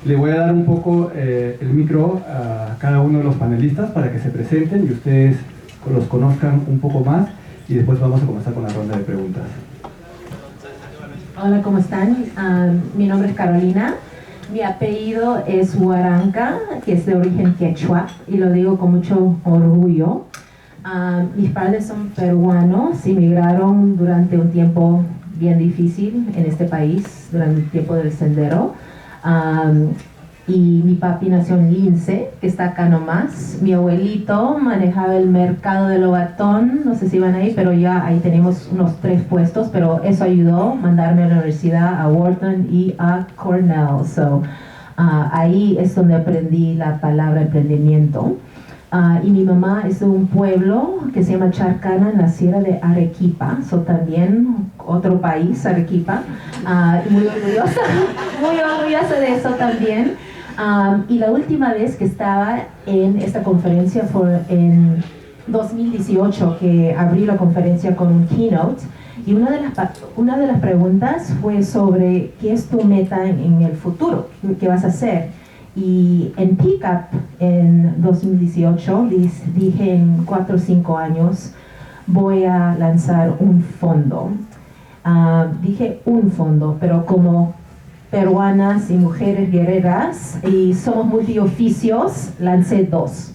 Le voy a dar un poco el micro a cada uno de los panelistas para que se presenten y ustedes los conozcan un poco más, y después vamos a comenzar con la ronda de preguntas. Hola, ¿cómo están? Mi nombre es Carolina. Mi apellido es Huaranca, que es de origen quechua, y lo digo con mucho orgullo. Mis padres son peruanos, emigraron durante un tiempo bien difícil en este país, durante el tiempo del sendero. Y mi papi nació en Lince, que está acá nomás. Mi abuelito manejaba el mercado de Lobatón, no sé si van ahí, pero ya ahí tenemos unos 3 puestos, pero eso ayudó a mandarme a la universidad, a Wharton y a Cornell. Ahí es donde aprendí la palabra emprendimiento. Y mi mamá es de un pueblo que se llama Charcana, en la sierra de Arequipa, también otro país, Arequipa, muy orgullosa de eso también. Y la última vez que estaba en esta conferencia fue en 2018, que abrí la conferencia con un keynote, y una de las preguntas fue sobre qué es tu meta en el futuro, qué vas a hacer. Y en Pickup en 2018 dije en 4 o 5 años voy a lanzar un fondo. Dije un fondo, pero como peruanas y mujeres guerreras y somos multioficios, lancé 2.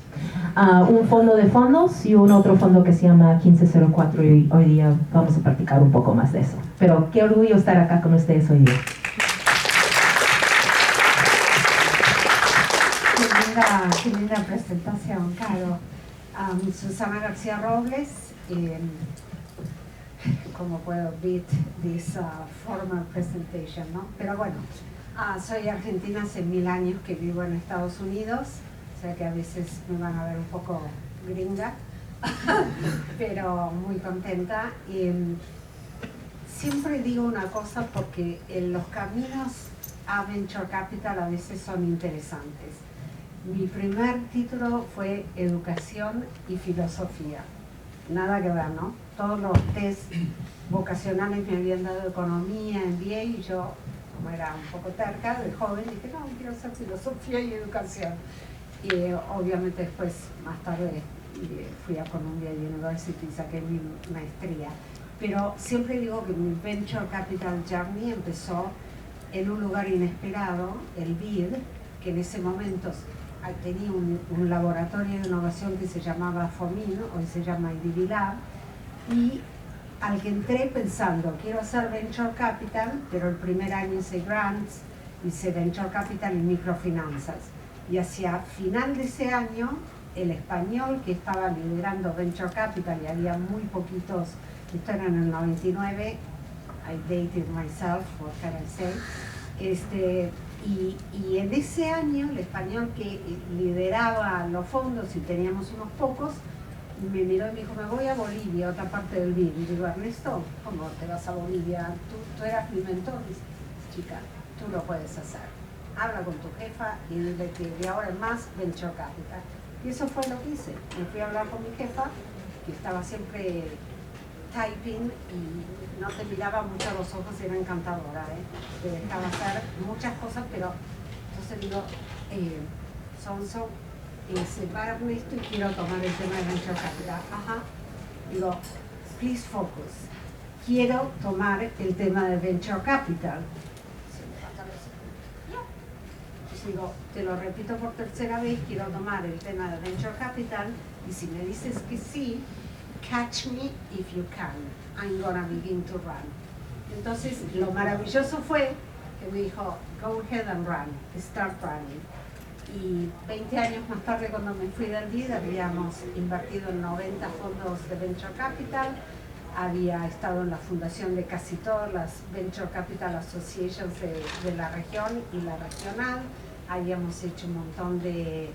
Un fondo de fondos y un otro fondo que se llama 1504, y hoy día vamos a practicar un poco más de eso. Pero qué orgullo estar acá con ustedes hoy día. Qué linda presentación, Caro. Susana García Robles. ¿Cómo puedo beat this formal presentation, no? Pero bueno, soy argentina hace 1000 años que vivo en Estados Unidos, o sea que a veces me van a ver un poco gringa, pero muy contenta. Siempre digo una cosa porque los caminos a Venture Capital a veces son interesantes. Mi primer título fue Educación y Filosofía. Nada que ver, ¿no? Todos los test vocacionales me habían dado Economía, MBA, y yo, como era un poco terca, de joven, dije, no, quiero hacer Filosofía y Educación. Y obviamente después, más tarde, fui a Columbia University y saqué mi maestría. Pero siempre digo que mi Venture Capital Journey empezó en un lugar inesperado, el BID, que en ese momento tenía un laboratorio de innovación que se llamaba FOMIN, hoy se llama IDB Lab, y al que entré pensando, quiero hacer Venture Capital, pero el primer año hice grants, hice Venture Capital y microfinanzas. Y hacia final de ese año, el español que estaba liderando Venture Capital, y había muy poquitos, esto era en el 99, I dated myself, what can I say, y en ese año, el español que lideraba los fondos, y teníamos unos pocos, me miró y me dijo, me voy a Bolivia, otra parte del BID. Y digo, Ernesto, ¿cómo te vas a Bolivia? Tú eras mi mentor. Dice, chica, tú lo puedes hacer. Habla con tu jefa y dile que de ahora en más Venture Capital. Y eso fue lo que hice. Me fui a hablar con mi jefa, que estaba siempre typing y no te miraba mucho a los ojos y era encantadora, te dejaba hacer muchas cosas, pero entonces digo, Sonso, separarme esto y quiero tomar el tema de Venture Capital. Ajá, digo, please focus, quiero tomar el tema de Venture Capital. Entonces digo, te lo repito por tercera vez, quiero tomar el tema de Venture Capital, y si me dices que sí, catch me if you can, I'm gonna begin to run. Entonces, lo maravilloso fue que me dijo, go ahead and run, start running. Y 20 años más tarde, cuando me fui del BID, habíamos invertido en 90 fondos de Venture Capital, había estado en la fundación de casi todas las Venture Capital Associations de la región y la regional, habíamos hecho un montón de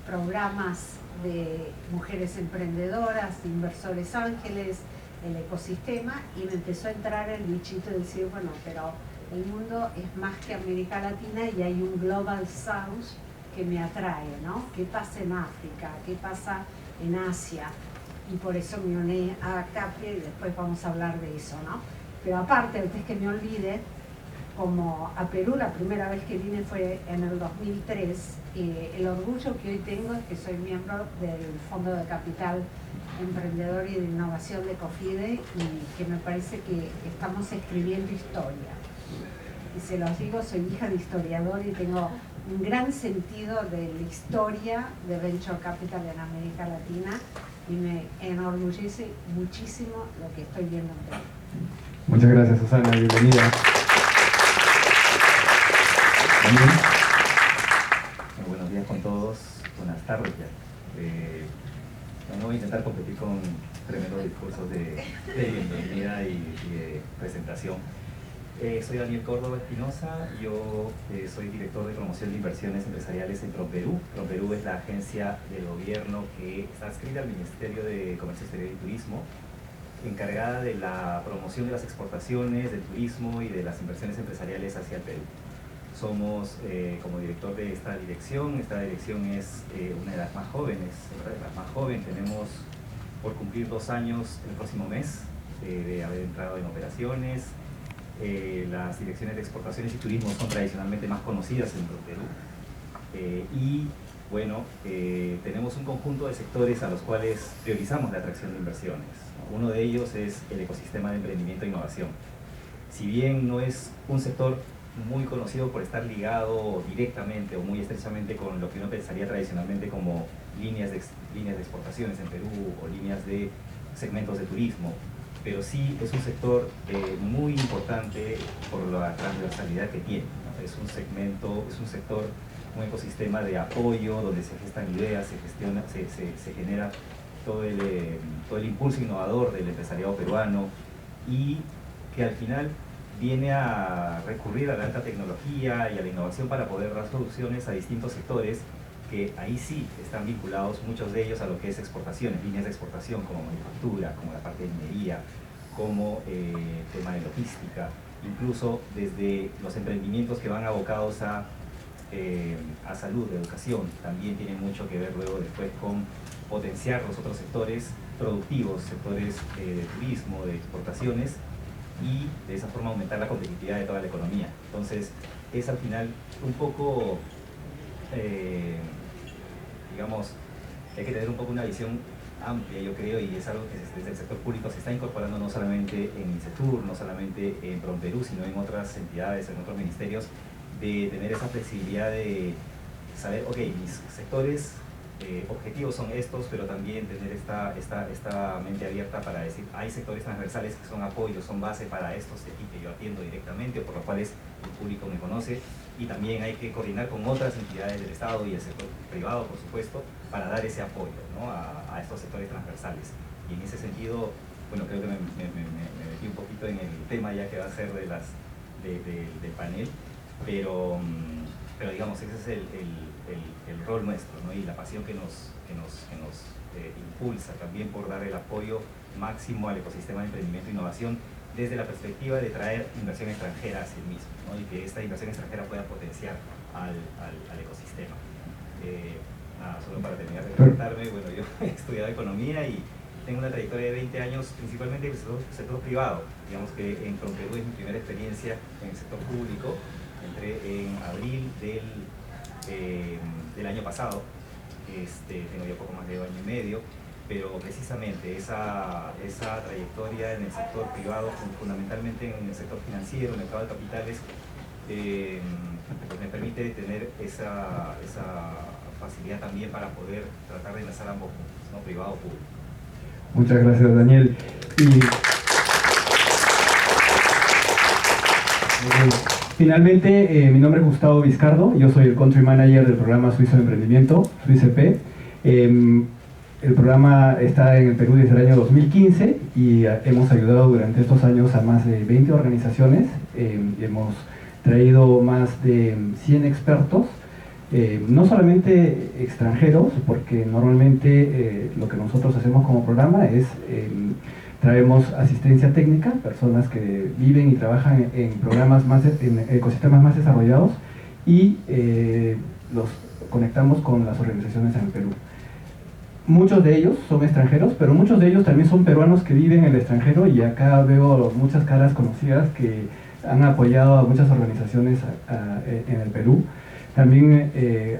programas de mujeres emprendedoras, de inversores ángeles, el ecosistema, y me empezó a entrar el bichito de decir, bueno, pero el mundo es más que América Latina y hay un Global South que me atrae, ¿no? ¿Qué pasa en África? ¿Qué pasa en Asia? Y por eso me uní a Capri y después vamos a hablar de eso, ¿no? Pero aparte, antes que me olvide, como a Perú. La primera vez que vine fue en el 2003. El orgullo que hoy tengo es que soy miembro del Fondo de Capital Emprendedor y de Innovación de COFIDE, y que me parece que estamos escribiendo historia. Y se los digo, soy hija de historiador y tengo un gran sentido de la historia de Venture Capital en América Latina, y me enorgullece muchísimo lo que estoy viendo en Perú. Muchas gracias, Susana, bienvenida. Buenos días con todos, buenas tardes ya. No voy a intentar competir con tremendos discursos de bienvenida y de presentación. Soy Daniel Córdoba Espinosa, yo soy director de promoción de inversiones empresariales en PROPERÚ. PROPERÚ es la agencia del gobierno que está adscrita al Ministerio de Comercio Exterior y Turismo, encargada de la promoción de las exportaciones, del turismo y de las inversiones empresariales hacia el Perú. Somos, como director de esta dirección es una de las más jóvenes, la más joven. Tenemos por cumplir 2 años el próximo mes de haber entrado en operaciones. Las direcciones de exportaciones y turismo son tradicionalmente más conocidas en Perú. Y bueno, tenemos un conjunto de sectores a los cuales priorizamos la atracción de inversiones. Uno de ellos es el ecosistema de emprendimiento e innovación. Si bien no es un sector muy conocido por estar ligado directamente o muy estrechamente con lo que uno pensaría tradicionalmente como líneas de exportaciones en Perú o líneas de segmentos de turismo, pero sí es un sector muy importante por la transversalidad que tiene, ¿no? Es un segmento, es un sector, un ecosistema de apoyo donde se gestan ideas, se genera todo el impulso innovador del empresariado peruano, y que al final viene a recurrir a la alta tecnología y a la innovación para poder dar soluciones a distintos sectores que ahí sí están vinculados, muchos de ellos, a lo que es exportaciones, líneas de exportación como manufactura, como la parte de minería, como tema de logística, incluso desde los emprendimientos que van abocados a salud, educación, también tienen mucho que ver luego después con potenciar los otros sectores productivos, sectores de turismo, de exportaciones, y de esa forma aumentar la competitividad de toda la economía. Entonces es al final un poco, digamos, hay que tener un poco una visión amplia, yo creo, y es algo que desde el sector público se está incorporando no solamente en INSETUR, no solamente en PROPERÚ, sino en otras entidades, en otros ministerios, de tener esa flexibilidad de saber, ok, mis sectores objetivos son estos, pero también tener esta mente abierta para decir, hay sectores transversales que son apoyo, son base para estos de aquí que yo atiendo directamente o por los cuales el público me conoce, y también hay que coordinar con otras entidades del Estado y el sector privado, por supuesto, para dar ese apoyo, ¿no? a estos sectores transversales. Y en ese sentido, bueno, creo que me metí un poquito en el tema ya que va a ser del panel, pero digamos, ese es el rol nuestro, ¿no? Y la pasión que nos impulsa también por dar el apoyo máximo al ecosistema de emprendimiento e innovación desde la perspectiva de traer inversión extranjera hacia el mismo, ¿no? Y que esta inversión extranjera pueda potenciar al ecosistema. Solo para terminar de presentarme, bueno, yo he estudiado economía y tengo una trayectoria de 20 años principalmente en el sector privado. Digamos que en PROPERÚ es mi primera experiencia en el sector público. Entré en abril del año pasado, tengo ya poco más de 1 año y medio, pero precisamente esa trayectoria en el sector privado, fundamentalmente en el sector financiero, mercado de capitales, pues me permite tener esa facilidad también para poder tratar de enlazar ambos puntos, ¿no? Privado o público. Muchas gracias, Daniel. Finalmente, mi nombre es Gustavo Vizcardo, yo soy el Country Manager del programa Suizo de Emprendimiento, SUICP. El programa está en el Perú desde el año 2015 y hemos ayudado durante estos años a más de 20 organizaciones. Hemos traído más de 100 expertos, no solamente extranjeros, porque normalmente lo que nosotros hacemos como programa es traemos asistencia técnica, personas que viven y trabajan en programas en ecosistemas más desarrollados, y los conectamos con las organizaciones en el Perú. Muchos de ellos son extranjeros, pero muchos de ellos también son peruanos que viven en el extranjero, y acá veo muchas caras conocidas que han apoyado a muchas organizaciones en el Perú. También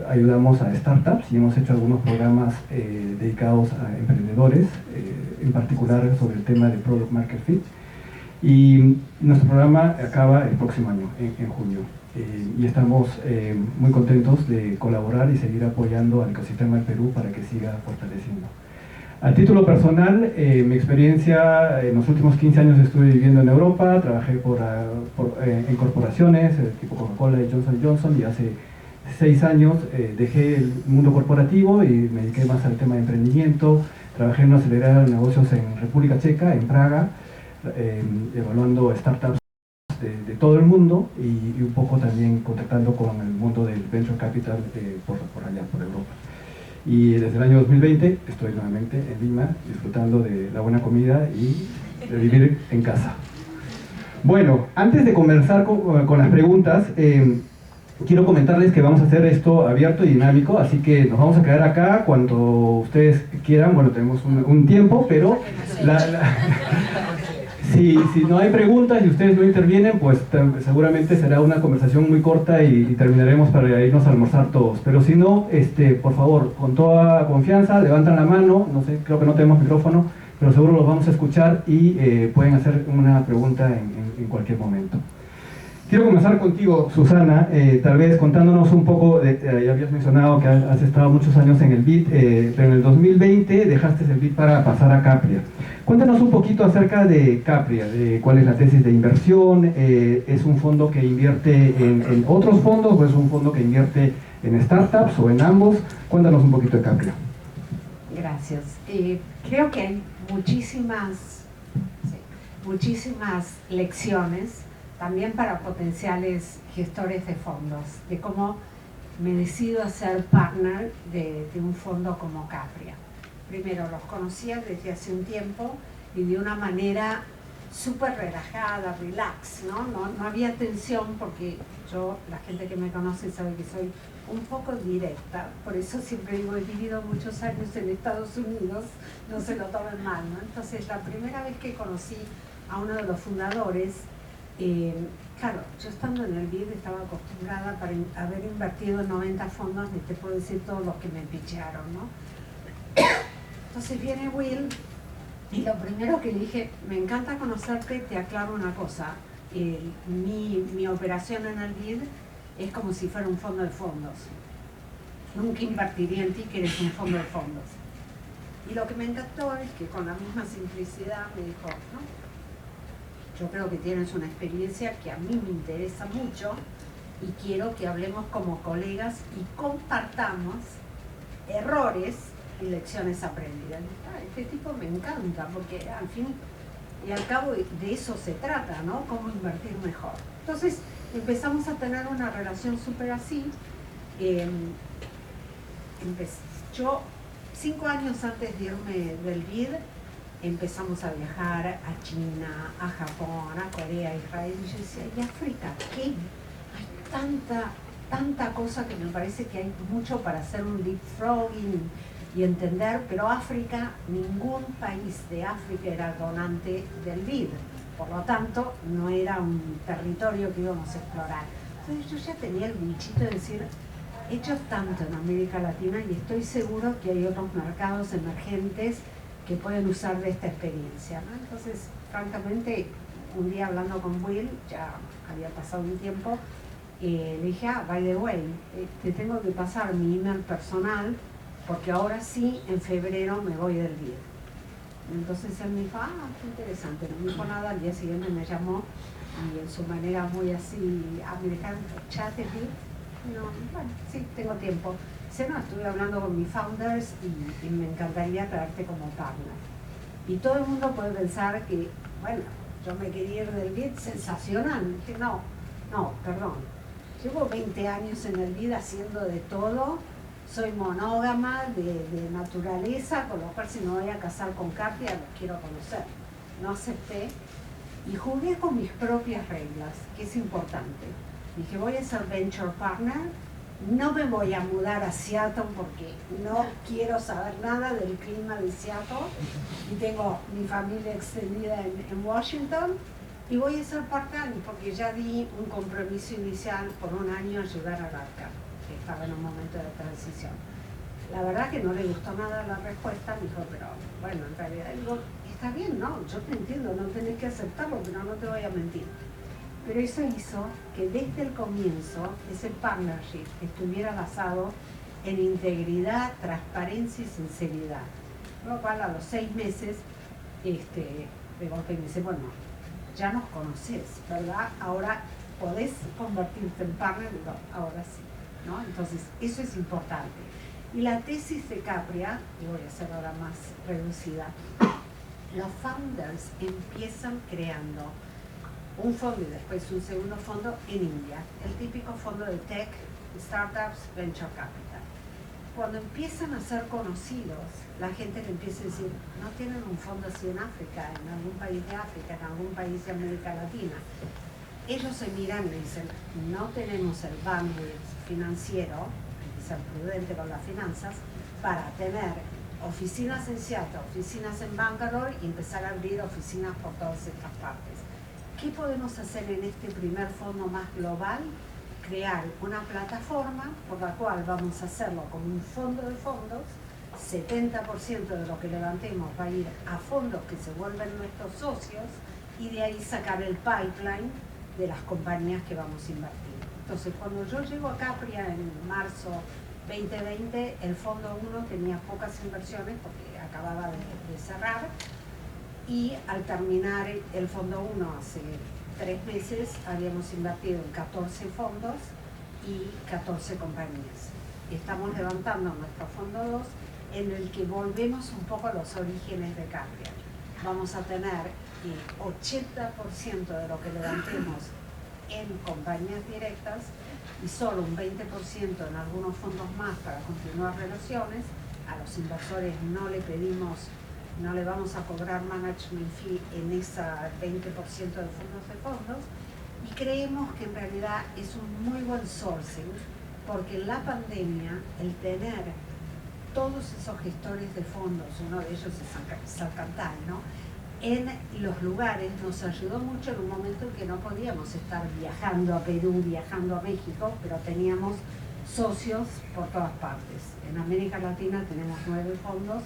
ayudamos a startups y hemos hecho algunos programas dedicados a emprendedores, en particular sobre el tema de Product Market Fit. Y nuestro programa acaba el próximo año, en junio. Y estamos muy contentos de colaborar y seguir apoyando al ecosistema del Perú para que siga fortaleciendo. A título personal, mi experiencia en los últimos 15 años estuve viviendo en Europa, trabajé en corporaciones tipo Coca-Cola y Johnson & Johnson, y hace 6 años dejé el mundo corporativo y me dediqué más al tema de emprendimiento. Trabajé en una aceleradora de negocios en República Checa, en Praga, evaluando startups de todo el mundo y un poco también contactando con el mundo del venture capital por allá, por Europa. Y desde el año 2020 estoy nuevamente en Lima disfrutando de la buena comida y de vivir en casa. Bueno, antes de comenzar con las preguntas, quiero comentarles que vamos a hacer esto abierto y dinámico, así que nos vamos a quedar acá cuando ustedes quieran. Bueno, tenemos un tiempo, pero si no hay preguntas y ustedes no intervienen, pues seguramente será una conversación muy corta y terminaremos para irnos a almorzar todos. Pero si no, por favor, con toda confianza, levantan la mano. No sé, creo que no tenemos micrófono, pero seguro los vamos a escuchar y pueden hacer una pregunta en cualquier momento. Quiero comenzar contigo, Susana, tal vez contándonos un poco, ya habías mencionado que has estado muchos años en el BID, pero en el 2020 dejaste el BID para pasar a Capria. Cuéntanos un poquito acerca de Capria, de cuál es la tesis de inversión. ¿Es un fondo que invierte en otros fondos o es un fondo que invierte en startups o en ambos? Cuéntanos un poquito de Capria. Gracias. Creo que hay muchísimas lecciones también para potenciales gestores de fondos, de cómo me decido a ser partner de un fondo como Capria. Primero, los conocía desde hace un tiempo y de una manera súper relajada, relax, ¿no? No había tensión porque yo, la gente que me conoce sabe que soy un poco directa, por eso siempre digo, he vivido muchos años en Estados Unidos, no se lo tomen mal, ¿no? Entonces, la primera vez que conocí a uno de los fundadores, claro, yo estando en el BID estaba acostumbrada para haber invertido en 90 fondos, ni te puedo decir todos los que me pichearon, ¿no? Entonces viene Will y lo primero que le dije, me encanta conocerte, te aclaro una cosa, mi operación en el BID es como si fuera un fondo de fondos. Nunca invertiría en ti que eres un fondo de fondos. Y lo que me encantó es que con la misma simplicidad me dijo, no, yo creo que tienes una experiencia que a mí me interesa mucho y quiero que hablemos como colegas y compartamos errores y lecciones aprendidas. Este tipo me encanta porque al fin y al cabo de eso se trata, ¿no? Cómo invertir mejor. Entonces empezamos a tener una relación súper así. Yo, 5 años antes de irme del BID, empezamos a viajar a China, a Japón, a Corea, a Israel, y yo decía, ¿y África qué? Hay tanta cosa que me parece que hay mucho para hacer un leapfrogging y entender, pero África, ningún país de África era donante del BID, por lo tanto no era un territorio que íbamos a explorar. Entonces yo ya tenía el bichito de decir, he hecho tanto en América Latina y estoy seguro que hay otros mercados emergentes que pueden usar de esta experiencia, ¿no? Entonces, francamente, un día hablando con Will, ya había pasado un tiempo, le dije, by the way, te tengo que pasar mi email personal porque ahora sí, en febrero me voy del BID. Entonces él me dijo, qué interesante, no me dijo nada, al día siguiente me llamó y en su manera muy así americana, chat de BID, no, bueno, sí, tengo tiempo. Dice, no, estuve hablando con mis founders y me encantaría traerte como partner. Y todo el mundo puede pensar que, bueno, yo me quería ir del BID, sensacional. Dije, no, perdón. Llevo 20 años en el BID haciendo de todo, soy monógama de naturaleza, con lo cual si me voy a casar con Capria, los quiero conocer. No acepté y jugué con mis propias reglas, que es importante. Dije, voy a ser venture partner, no me voy a mudar a Seattle porque no quiero saber nada del clima de Seattle y tengo mi familia extendida en Washington, Y voy a ser part-time porque ya di un compromiso inicial por un año ayudar al ARCA, que estaba en un momento de transición. La verdad que no le gustó nada la respuesta, me dijo, pero bueno, en realidad digo, está bien, ¿no? Yo te entiendo, no tenés que aceptarlo, pero no te voy a mentir. Pero eso hizo que desde el comienzo ese partnership estuviera basado en integridad, transparencia y sinceridad. Lo cual a los 6 meses, de golpe me dice, bueno, ya nos conocés, ¿verdad? Ahora podés convertirte en partner, digo, ahora sí, ¿no? Entonces, eso es importante. Y la tesis de Capria, y voy a hacer ahora más reducida, los founders empiezan creando un fondo y después un segundo fondo en India, el típico fondo de tech, startups, venture capital. Cuando empiezan a ser conocidos, la gente le empieza a decir, no tienen un fondo así en África, en algún país de África, en algún país de América Latina. Ellos se miran y dicen, no tenemos el bandwidth financiero, hay que ser prudente con las finanzas, para tener oficinas en Seattle, oficinas en Bangalore y empezar a abrir oficinas por todas estas partes. ¿Qué podemos hacer en este primer fondo más global? Crear una plataforma por la cual vamos a hacerlo como un fondo de fondos, 70% de lo que levantemos va a ir a fondos que se vuelven nuestros socios y de ahí sacar el pipeline de las compañías que vamos a invertir. Entonces, cuando yo llego a Capria en marzo 2020, el fondo 1 tenía pocas inversiones porque acababa de cerrar, y al terminar el fondo 1 hace 3 meses habíamos invertido en 14 fondos y 14 compañías. Estamos levantando nuestro fondo 2 en el que volvemos un poco a los orígenes de Capria. Vamos a tener 80% de lo que levantemos en compañías directas y solo un 20% en algunos fondos más para continuar relaciones. A los inversores no le pedimos, no le vamos a cobrar management fee en esa 20% de fondos, y creemos que en realidad es un muy buen sourcing porque en la pandemia el tener todos esos gestores de fondos, uno de ellos es Salcantay, ¿no?, en los lugares nos ayudó mucho en un momento en que no podíamos estar viajando a Perú, viajando a México, pero teníamos socios por todas partes. En América Latina tenemos 9 fondos,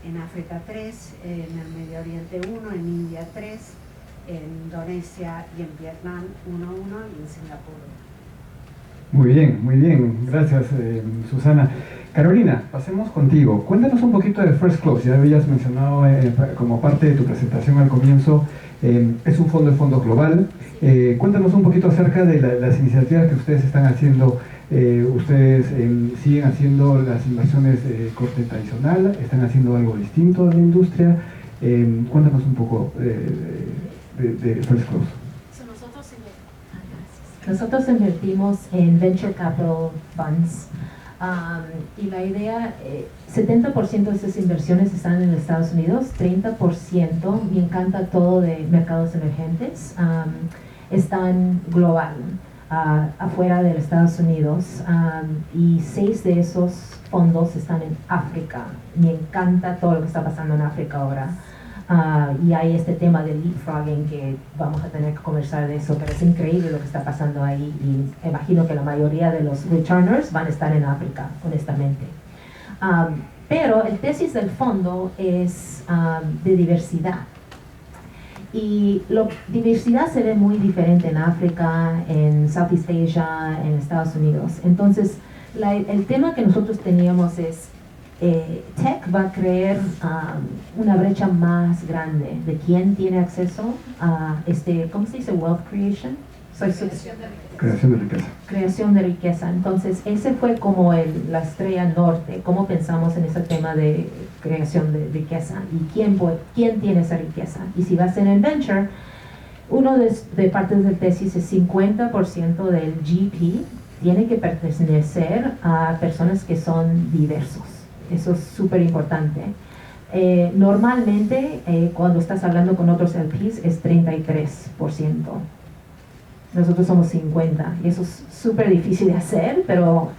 en África 3, en el Medio Oriente 1, en India 3, en Indonesia y en Vietnam 1 y en Singapur 1. Muy bien, gracias Susana. Carolina, pasemos contigo. Cuéntanos un poquito de First Close, ya habías mencionado como parte de tu presentación al comienzo, es un fondo de fondos global. Cuéntanos un poquito acerca de las iniciativas que ustedes están haciendo. ¿Ustedes siguen haciendo las inversiones de corte tradicional? ¿Están haciendo algo distinto de la industria? Cuéntanos un poco de First Close. Nosotros invertimos en Venture Capital Funds. Y la idea, 70% de esas inversiones están en Estados Unidos, 30%, me encanta todo de mercados emergentes, están global, afuera de Estados Unidos, y 6 de esos fondos están en África. Me encanta todo lo que está pasando en África ahora. Y hay este tema del leapfrogging que vamos a tener que conversar de eso, pero es increíble lo que está pasando ahí y imagino que la mayoría de los returners van a estar en África, honestamente. Pero el tesis del fondo es de diversidad. Y la diversidad se ve muy diferente en África, en Southeast Asia, en Estados Unidos. Entonces, el tema que nosotros teníamos es tech va a crear una brecha más grande de quién tiene acceso a ¿cómo se dice? Wealth creation. Creación de riqueza. Creación de riqueza. Entonces, ese fue como la estrella norte, cómo pensamos en ese tema de creación de riqueza y quién tiene esa riqueza. Y si va a ser en venture, uno de partes del tesis es 50% del GP tiene que pertenecer a personas que son diversos. Eso es súper importante. Normalmente, cuando estás hablando con otros LPs, es 33%. nosotros somos 50 y eso es súper difícil de hacer, pero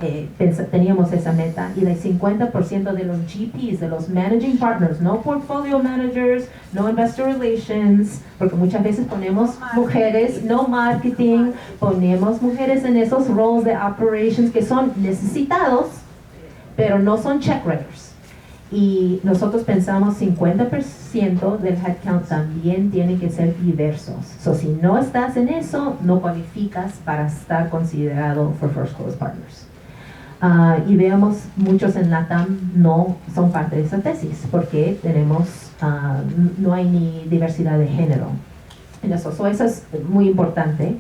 teníamos esa meta. Y el 50% de los GPs, de los managing partners, no portfolio managers, no investor relations, porque muchas veces ponemos mujeres, no marketing, ponemos mujeres en esos roles de operations que son necesitados, pero no son check writers. Y nosotros pensamos 50% del headcount también tienen que ser diversos. So, si no estás en eso, no cualificas para estar considerado for First Close Partners. Y veamos, muchos en LATAM no son parte de esa tesis, porque no hay ni diversidad de género en eso. So, eso es muy importante.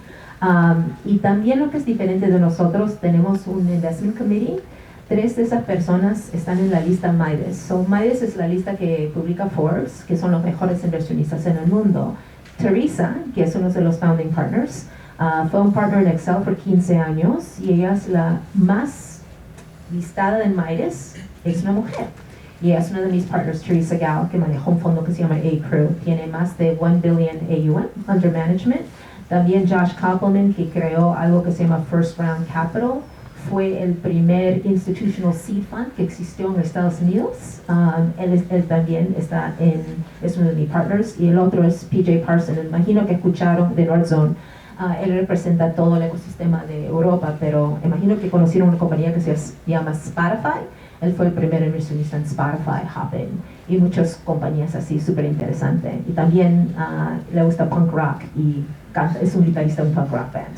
Y también lo que es diferente de nosotros, tenemos un Investment Committee. 3 de esas personas están en la lista Midas. So, Midas es la lista que publica Forbes, que son los mejores inversionistas en el mundo. Teresa, que es uno de los founding partners, fue un partner en Excel por 15 años y ella es la más listada en Midas, es una mujer. Y ella es una de mis partners, Teresa Gao, que maneja un fondo que se llama A-Crew. Tiene más de 1 billion AUM, under management. También Josh Koppelman, que creó algo que se llama First Round Capital. Fue el primer institutional seed fund que existió en Estados Unidos. Él también es uno de mis partners. Y el otro es PJ Parson. Imagino que escucharon de Northzone. Él representa todo el ecosistema de Europa, pero imagino que conocieron una compañía que se llama Spotify. Él fue el primer inversionista en Spotify, Hopin, y muchas compañías así, súper interesante. Y también le gusta punk rock y es un guitarrista de un punk rock band.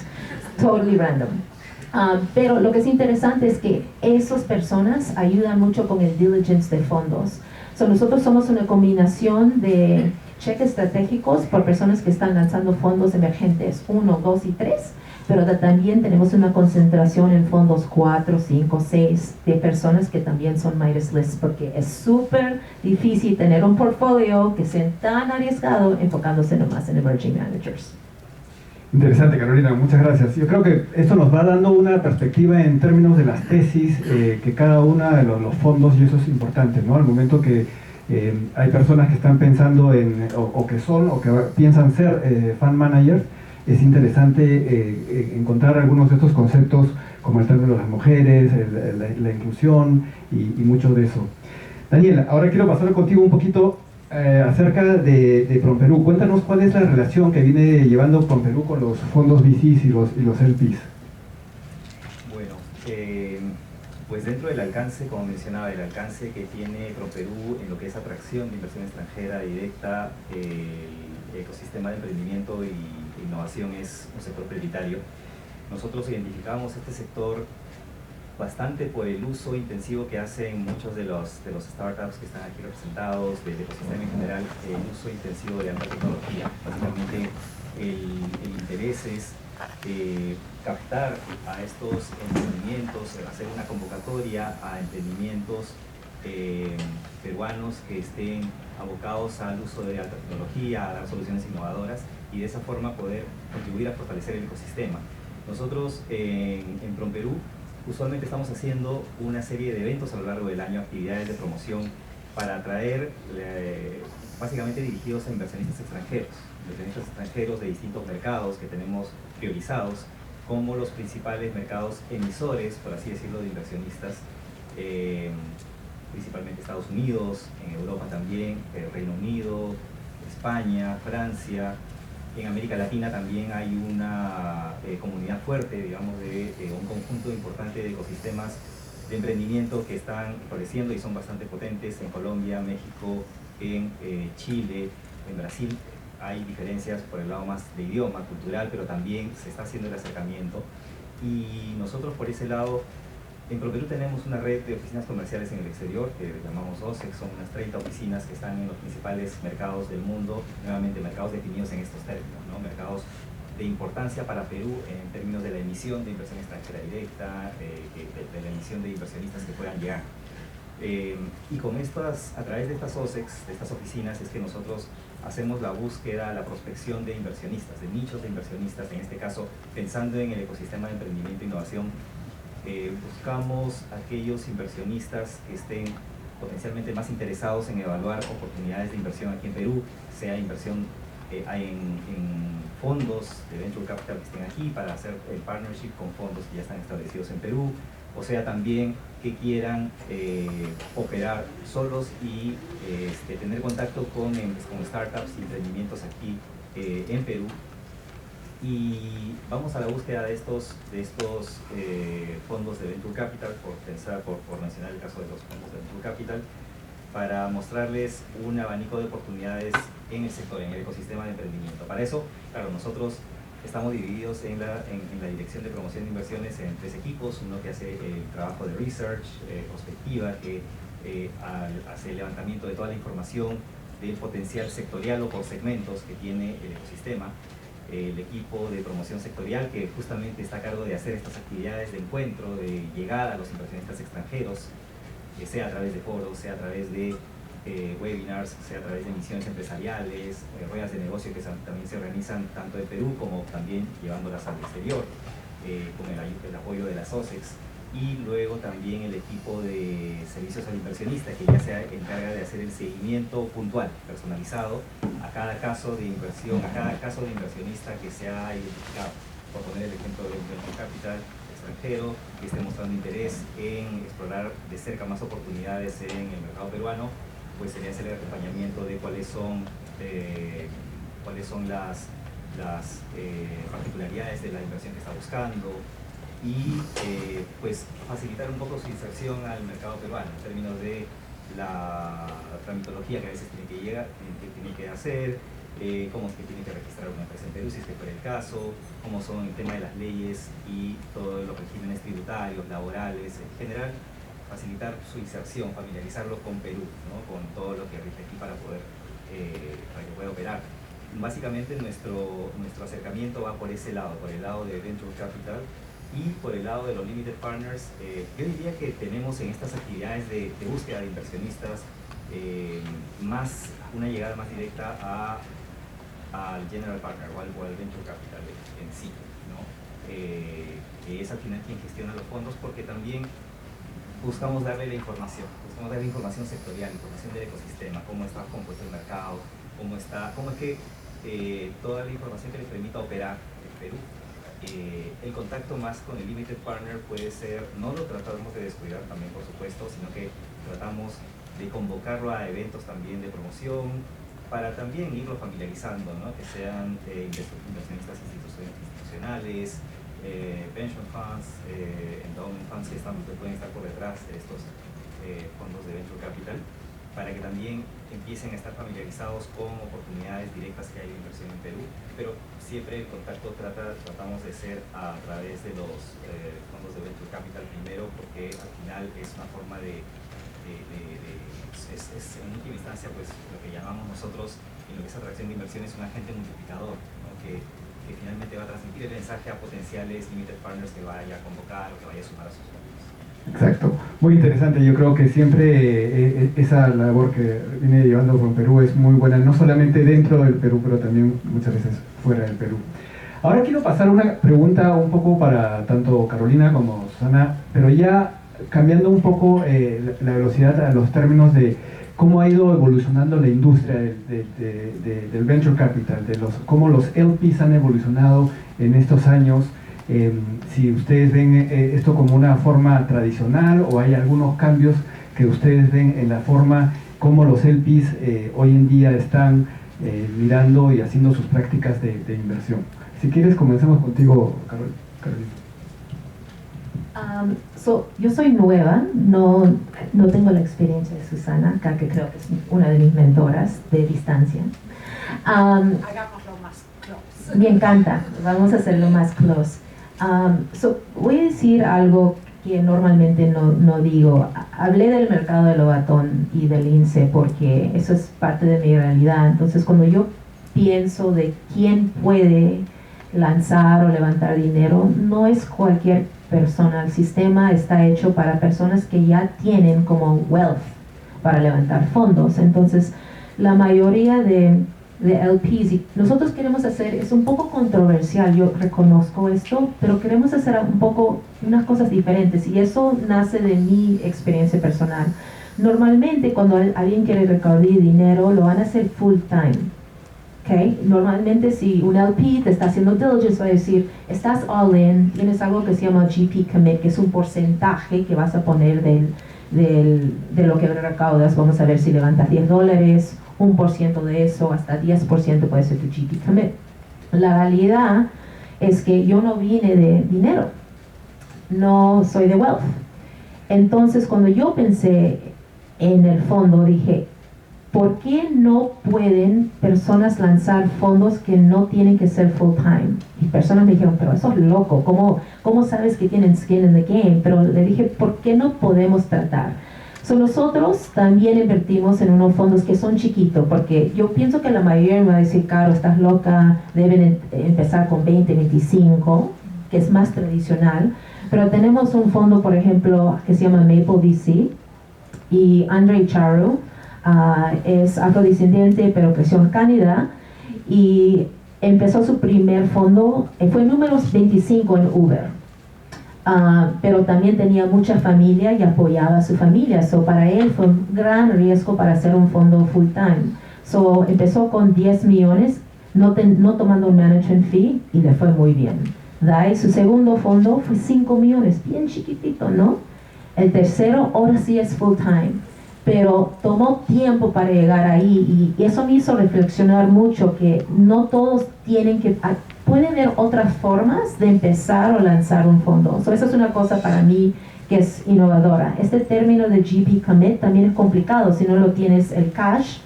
Totally random. Pero lo que es interesante es que esas personas ayudan mucho con el diligence de fondos. So, nosotros somos una combinación de cheques estratégicos por personas que están lanzando fondos emergentes 1, 2 y 3, pero también tenemos una concentración en fondos 4, 5, 6 de personas que también son Midas List, porque es súper difícil tener un portfolio que sea tan arriesgado enfocándose nomás en emerging managers. Interesante, Carolina, muchas gracias. Yo creo que esto nos va dando una perspectiva en términos de las tesis que cada uno de los fondos, y eso es importante, ¿no? Al momento que hay personas que están pensando o que piensan ser fund managers, es interesante encontrar algunos de estos conceptos como el término de las mujeres, la inclusión y mucho de eso. Daniela, ahora quiero pasar contigo un poquito acerca de PROMPERÚ. Cuéntanos cuál es la relación que viene llevando PROMPERÚ con los fondos VCs y los LPs. Bueno, pues dentro del alcance, como mencionaba, el alcance que tiene PROMPERÚ en lo que es atracción de inversión extranjera directa, el ecosistema de emprendimiento y innovación es un sector prioritario. Nosotros identificamos este sector bastante por el uso intensivo que hacen muchos de los startups que están aquí representados, del ecosistema en general, el uso intensivo de alta tecnología. Básicamente el interés es captar a estos emprendimientos, hacer una convocatoria a emprendimientos peruanos que estén abocados al uso de alta tecnología, a dar soluciones innovadoras y de esa forma poder contribuir a fortalecer el ecosistema. Nosotros en PROMPERÚ usualmente estamos haciendo una serie de eventos a lo largo del año, actividades de promoción para atraer, básicamente dirigidos a inversionistas extranjeros de distintos mercados que tenemos priorizados como los principales mercados emisores, por así decirlo, de inversionistas, principalmente Estados Unidos, en Europa también, Reino Unido, España, Francia. En América Latina también hay una comunidad fuerte, digamos, de un conjunto importante de ecosistemas de emprendimiento que están floreciendo y son bastante potentes en Colombia, México, en Chile, en Brasil. Hay diferencias por el lado más de idioma, cultural, pero también se está haciendo el acercamiento. Y nosotros por ese lado, en PROMPERÚ tenemos una red de oficinas comerciales en el exterior que llamamos OSEC, son unas 30 oficinas que están en los principales mercados del mundo, nuevamente mercados definidos en estos términos, ¿no? Mercados de importancia para Perú en términos de la emisión de inversión extranjera directa, de la emisión de inversionistas que puedan llegar. Y con a través de estas OSECs, de estas oficinas, es que nosotros hacemos la búsqueda, la prospección de inversionistas, de nichos de inversionistas, en este caso pensando en el ecosistema de emprendimiento e innovación. Buscamos aquellos inversionistas que estén potencialmente más interesados en evaluar oportunidades de inversión aquí en Perú, sea inversión en fondos de Venture Capital que estén aquí para hacer el partnership con fondos que ya están establecidos en Perú, o sea también que quieran operar solos y tener contacto con startups y emprendimientos aquí en Perú. Y vamos a la búsqueda de estos fondos de Venture Capital, por mencionar el caso de los fondos de Venture Capital, para mostrarles un abanico de oportunidades en el sector, en el ecosistema de emprendimiento. Para eso, claro, nosotros estamos divididos en la Dirección de Promoción de Inversiones en 3 equipos, uno que hace el trabajo de research, prospectiva, que hace el levantamiento de toda la información del potencial sectorial o por segmentos que tiene el ecosistema, el equipo de promoción sectorial que justamente está a cargo de hacer estas actividades de encuentro, de llegada a los inversionistas extranjeros, sea a través de foros, sea a través de webinars, sea a través de misiones empresariales, ruedas de negocio que también se organizan tanto en Perú como también llevándolas al exterior, con el apoyo de las OSEX, y luego también el equipo de servicios al inversionista que ya se encarga de hacer el seguimiento puntual, personalizado, a cada caso de inversión, a cada caso de inversionista que se ha identificado. Por poner el ejemplo de un venture capital extranjero que esté mostrando interés en explorar de cerca más oportunidades en el mercado peruano, pues sería hacer el acompañamiento de cuáles son las particularidades de la inversión que está buscando y pues facilitar un poco su inserción al mercado peruano en términos de la tramitología que a veces tiene que llegar, que tiene que hacer, cómo es que tiene que registrar una empresa en Perú si es que fuera el caso, cómo son el tema de las leyes y todos los regímenes tributarios, laborales, en general facilitar su inserción, familiarizarlo con Perú, ¿no? Con todo lo que rige aquí para que pueda operar. Básicamente nuestro acercamiento va por ese lado, por el lado de Venture Capital y por el lado de los Limited Partners. Yo diría que tenemos en estas actividades de búsqueda de inversionistas más una llegada más directa al General Partner o al Venture Capital en sí, ¿no? Que es al final quien gestiona los fondos, porque también buscamos darle la información sectorial, información del ecosistema, cómo está compuesto el mercado, cómo es que toda la información que les permita operar en Perú. El contacto más con el Limited Partner puede ser, no lo tratamos de descuidar también por supuesto, sino que tratamos de convocarlo a eventos también de promoción para también irlo familiarizando, ¿no? Que sean inversionistas institucionales, pension funds, endowment funds que pueden estar por detrás de estos fondos de Venture Capital, para que también empiecen a estar familiarizados con oportunidades directas que hay de inversión en Perú, pero siempre el contacto tratamos de ser a través de los fondos de Venture Capital primero, porque al final es una forma es en última instancia pues lo que llamamos nosotros en lo que es atracción de inversión, es un agente multiplicador, ¿no? que finalmente va a transmitir el mensaje a potenciales limited partners que vaya a convocar o que vaya a sumar a sus fondos. Exacto, muy interesante. Yo creo que siempre esa labor que viene llevando con Perú es muy buena, no solamente dentro del Perú, pero también muchas veces fuera del Perú. Ahora quiero pasar una pregunta un poco para tanto Carolina como Susana, pero ya cambiando un poco la velocidad a los términos de cómo ha ido evolucionando la industria del venture capital, cómo los LPs han evolucionado en estos años, si ustedes ven esto como una forma tradicional o hay algunos cambios que ustedes ven en la forma como los LPs hoy en día están mirando y haciendo sus prácticas de inversión. Si quieres, comencemos contigo, Carolina. Yo soy nueva, no tengo la experiencia de Susana, acá que creo que es una de mis mentoras de distancia. Hagámoslo más close. Me encanta, vamos a hacerlo más close. Voy a decir algo que normalmente no digo. Hablé del mercado de Lovatón y del INSE porque eso es parte de mi realidad. Entonces, cuando yo pienso de quién puede lanzar o levantar dinero, no es cualquier persona. El sistema está hecho para personas que ya tienen como wealth para levantar fondos. Entonces, la mayoría de LPs, y nosotros queremos hacer, es un poco controversial, yo reconozco esto, pero queremos hacer un poco unas cosas diferentes, y eso nace de mi experiencia personal. Normalmente cuando alguien quiere recaudar dinero, lo van a hacer full time. Okay. Normalmente si un LP te está haciendo diligence va a decir, estás all in, tienes algo que se llama GP commit, que es un porcentaje que vas a poner de lo que recaudas. Vamos a ver si levantas $10, 1% de eso, hasta 10% puede ser tu GP commit. La realidad es que yo no vine de dinero, no soy de wealth. Entonces cuando yo pensé en el fondo dije, ¿por qué no pueden personas lanzar fondos que no tienen que ser full time? Y personas me dijeron, pero eso es loco, ¿cómo sabes que tienen skin in the game? Pero le dije, ¿por qué no podemos tratar? So, nosotros también invertimos en unos fondos que son chiquitos, porque yo pienso que la mayoría me va a decir, Caro, estás loca, deben empezar con 20, 25, que es más tradicional. Pero tenemos un fondo, por ejemplo, que se llama Maple VC, y Andre Charu, es afrodescendiente pero creció en Canadá y empezó su primer fondo, fue número 25 en Uber, pero también tenía mucha familia y apoyaba a su familia, so para él fue un gran riesgo para hacer un fondo full time. So empezó con 10 millones, no tomando un management fee, y le fue muy bien. Dai, su segundo fondo fue 5 millones, bien chiquitito, ¿no? El tercero ahora sí es full time, pero tomó tiempo para llegar ahí, y eso me hizo reflexionar mucho que no todos tienen que, pueden haber otras formas de empezar o lanzar un fondo. So, eso es una cosa para mí que es innovadora. Este término de GP commit también es complicado si no lo tienes el cash,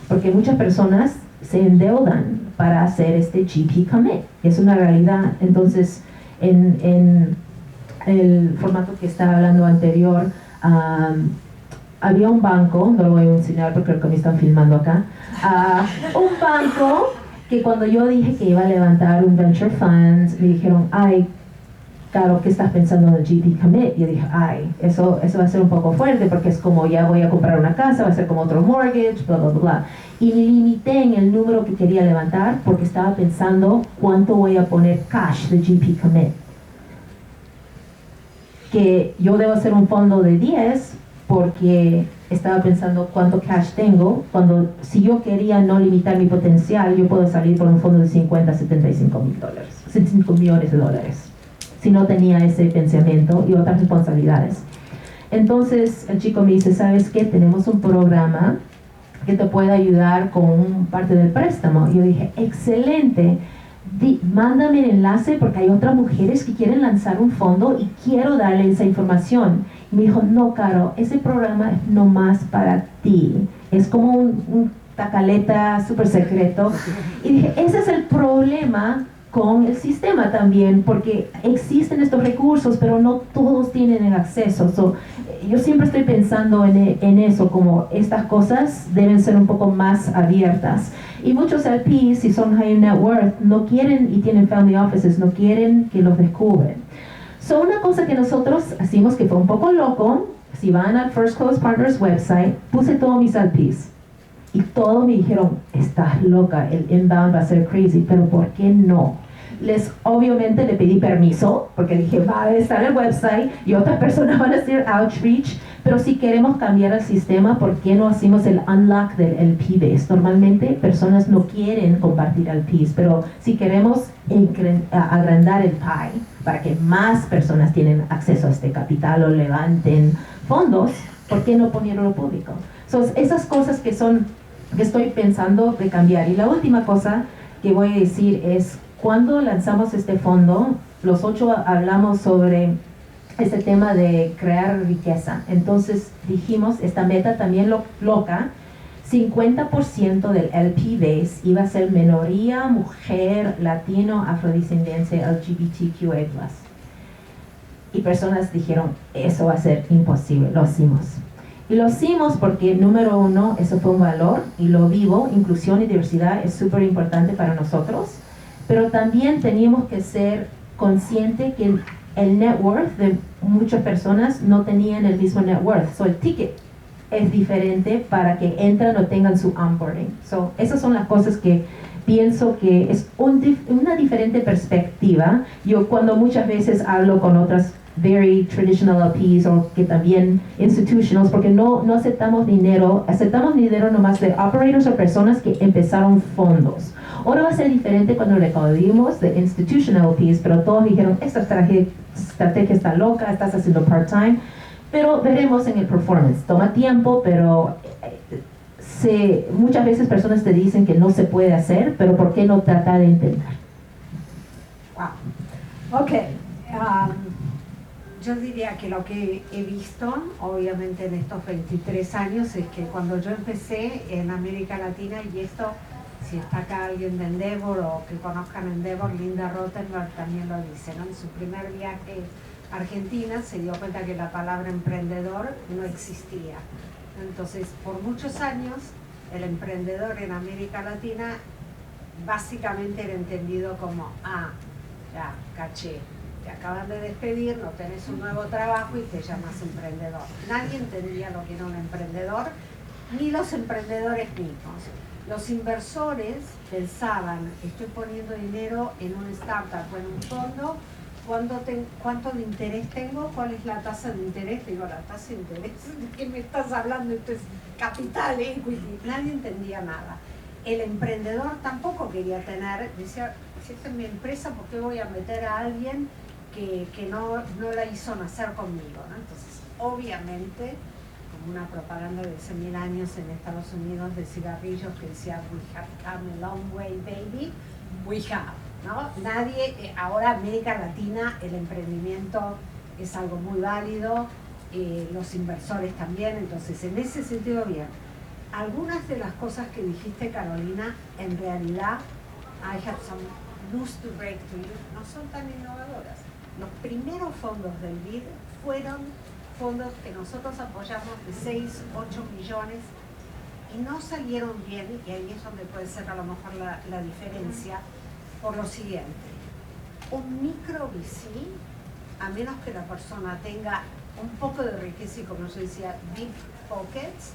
porque muchas personas se endeudan para hacer este GP commit, es una realidad. Entonces en el formato que estaba hablando anterior, había un banco, no lo voy a enseñar porque creo que me están filmando acá, un banco que cuando yo dije que iba a levantar un venture fund, me dijeron, ay, Caro, ¿qué estás pensando en el GP commit? Y yo dije, ay, eso va a ser un poco fuerte porque es como ya voy a comprar una casa, va a ser como otro mortgage, bla, bla, bla. Y me limité en el número que quería levantar porque estaba pensando cuánto voy a poner cash de GP commit. Que yo debo hacer un fondo de 10 porque estaba pensando cuánto cash tengo, cuando si yo quería no limitar mi potencial, yo puedo salir por un fondo de 50 a 75 mil dólares, 75 millones de dólares, si no tenía ese pensamiento y otras responsabilidades. Entonces el chico me dice, ¿sabes qué? Tenemos un programa que te puede ayudar con parte del préstamo. Y yo dije, excelente, mándame el enlace porque hay otras mujeres que quieren lanzar un fondo y quiero darle esa información. Y me dijo, no, Caro, ese programa es nomás para ti. Es como un tacaleta súper secreto. Y dije, ese es el problema con el sistema también, porque existen estos recursos, pero no todos tienen el acceso. So, yo siempre estoy pensando en eso, como estas cosas deben ser un poco más abiertas. Y muchos LPs, si son high net worth, no quieren, y tienen family offices, no quieren que los descubren. So, una cosa que nosotros hicimos que fue un poco loco, si van al First Close Partners website, puse todos mis LPs. Y todos me dijeron, estás loca, el inbound va a ser crazy, pero ¿por qué no? Obviamente le pedí permiso, porque dije, va a estar el website y otras personas van a hacer outreach, pero si queremos cambiar el sistema, ¿por qué no hacemos el unlock del LP base? Normalmente personas no quieren compartir LPs, pero si queremos agrandar el pie para que más personas tienen acceso a este capital o levanten fondos, ¿por qué no ponerlo público? So, esas cosas que estoy pensando de cambiar. Y la última cosa que voy a decir es, cuando lanzamos este fondo, los 8 hablamos sobre este tema de crear riqueza. Entonces dijimos, esta meta también loca, 50% del LP base iba a ser minoría, mujer, latino, afrodescendencia, LGBTQA+. Y personas dijeron, eso va a ser imposible, lo hicimos. Y lo hicimos porque, número 1, eso fue un valor, y lo vivo, inclusión y diversidad es súper importante para nosotros. Pero también teníamos que ser conscientes que el net worth de muchas personas no tenían el mismo net worth. So, el ticket es diferente para que entran o tengan su onboarding. So, esas son las cosas que pienso que es una diferente perspectiva. Yo cuando muchas veces hablo con otras very traditional LPs o que también institutionals, porque no aceptamos dinero nomás de operators o personas que empezaron fondos. Ahora va a ser diferente cuando recibimos de institutional LPs, pero todos dijeron, esta estrategia está loca, estás haciendo part-time, pero veremos en el performance. Toma tiempo, pero muchas veces personas te dicen que no se puede hacer, pero ¿por qué no tratar de intentar? Wow. Ok. Yo diría que lo que he visto, obviamente en estos 23 años, es que cuando yo empecé en América Latina, y esto, si está acá alguien de Endeavor o que conozcan Endeavor, Linda Rottenberg también lo dice, ¿no? En su primer viaje a Argentina se dio cuenta que la palabra emprendedor no existía. Entonces, por muchos años, el emprendedor en América Latina básicamente era entendido como, ya, caché, te acaban de despedir, no tenés un nuevo trabajo y te llamas emprendedor. Nadie entendía lo que era un emprendedor, ni los emprendedores mismos. Los inversores pensaban, estoy poniendo dinero en un startup o en un fondo, ¿cuánto de interés tengo? ¿Cuál es la tasa de interés? Digo, la tasa de interés, ¿de qué me estás hablando? Esto es capital, equity. Nadie entendía nada. El emprendedor tampoco quería decía, si esta es mi empresa, ¿por qué voy a meter a alguien que no la hizo nacer conmigo, ¿no? Entonces, obviamente, como una propaganda de hace 1000 años en Estados Unidos de cigarrillos que decía, we have come a long way, baby, we have, ¿no? Ahora América Latina, el emprendimiento es algo muy válido, los inversores también, entonces en ese sentido bien. Algunas de las cosas que dijiste, Carolina, en realidad, I have some news to break to you, no son tan innovadoras. Los primeros fondos del BID fueron fondos que nosotros apoyamos de 6, 8 millones y no salieron bien, y ahí es donde puede ser a lo mejor la diferencia, por lo siguiente. Un micro VC, a menos que la persona tenga un poco de riqueza y, como yo decía, deep pockets,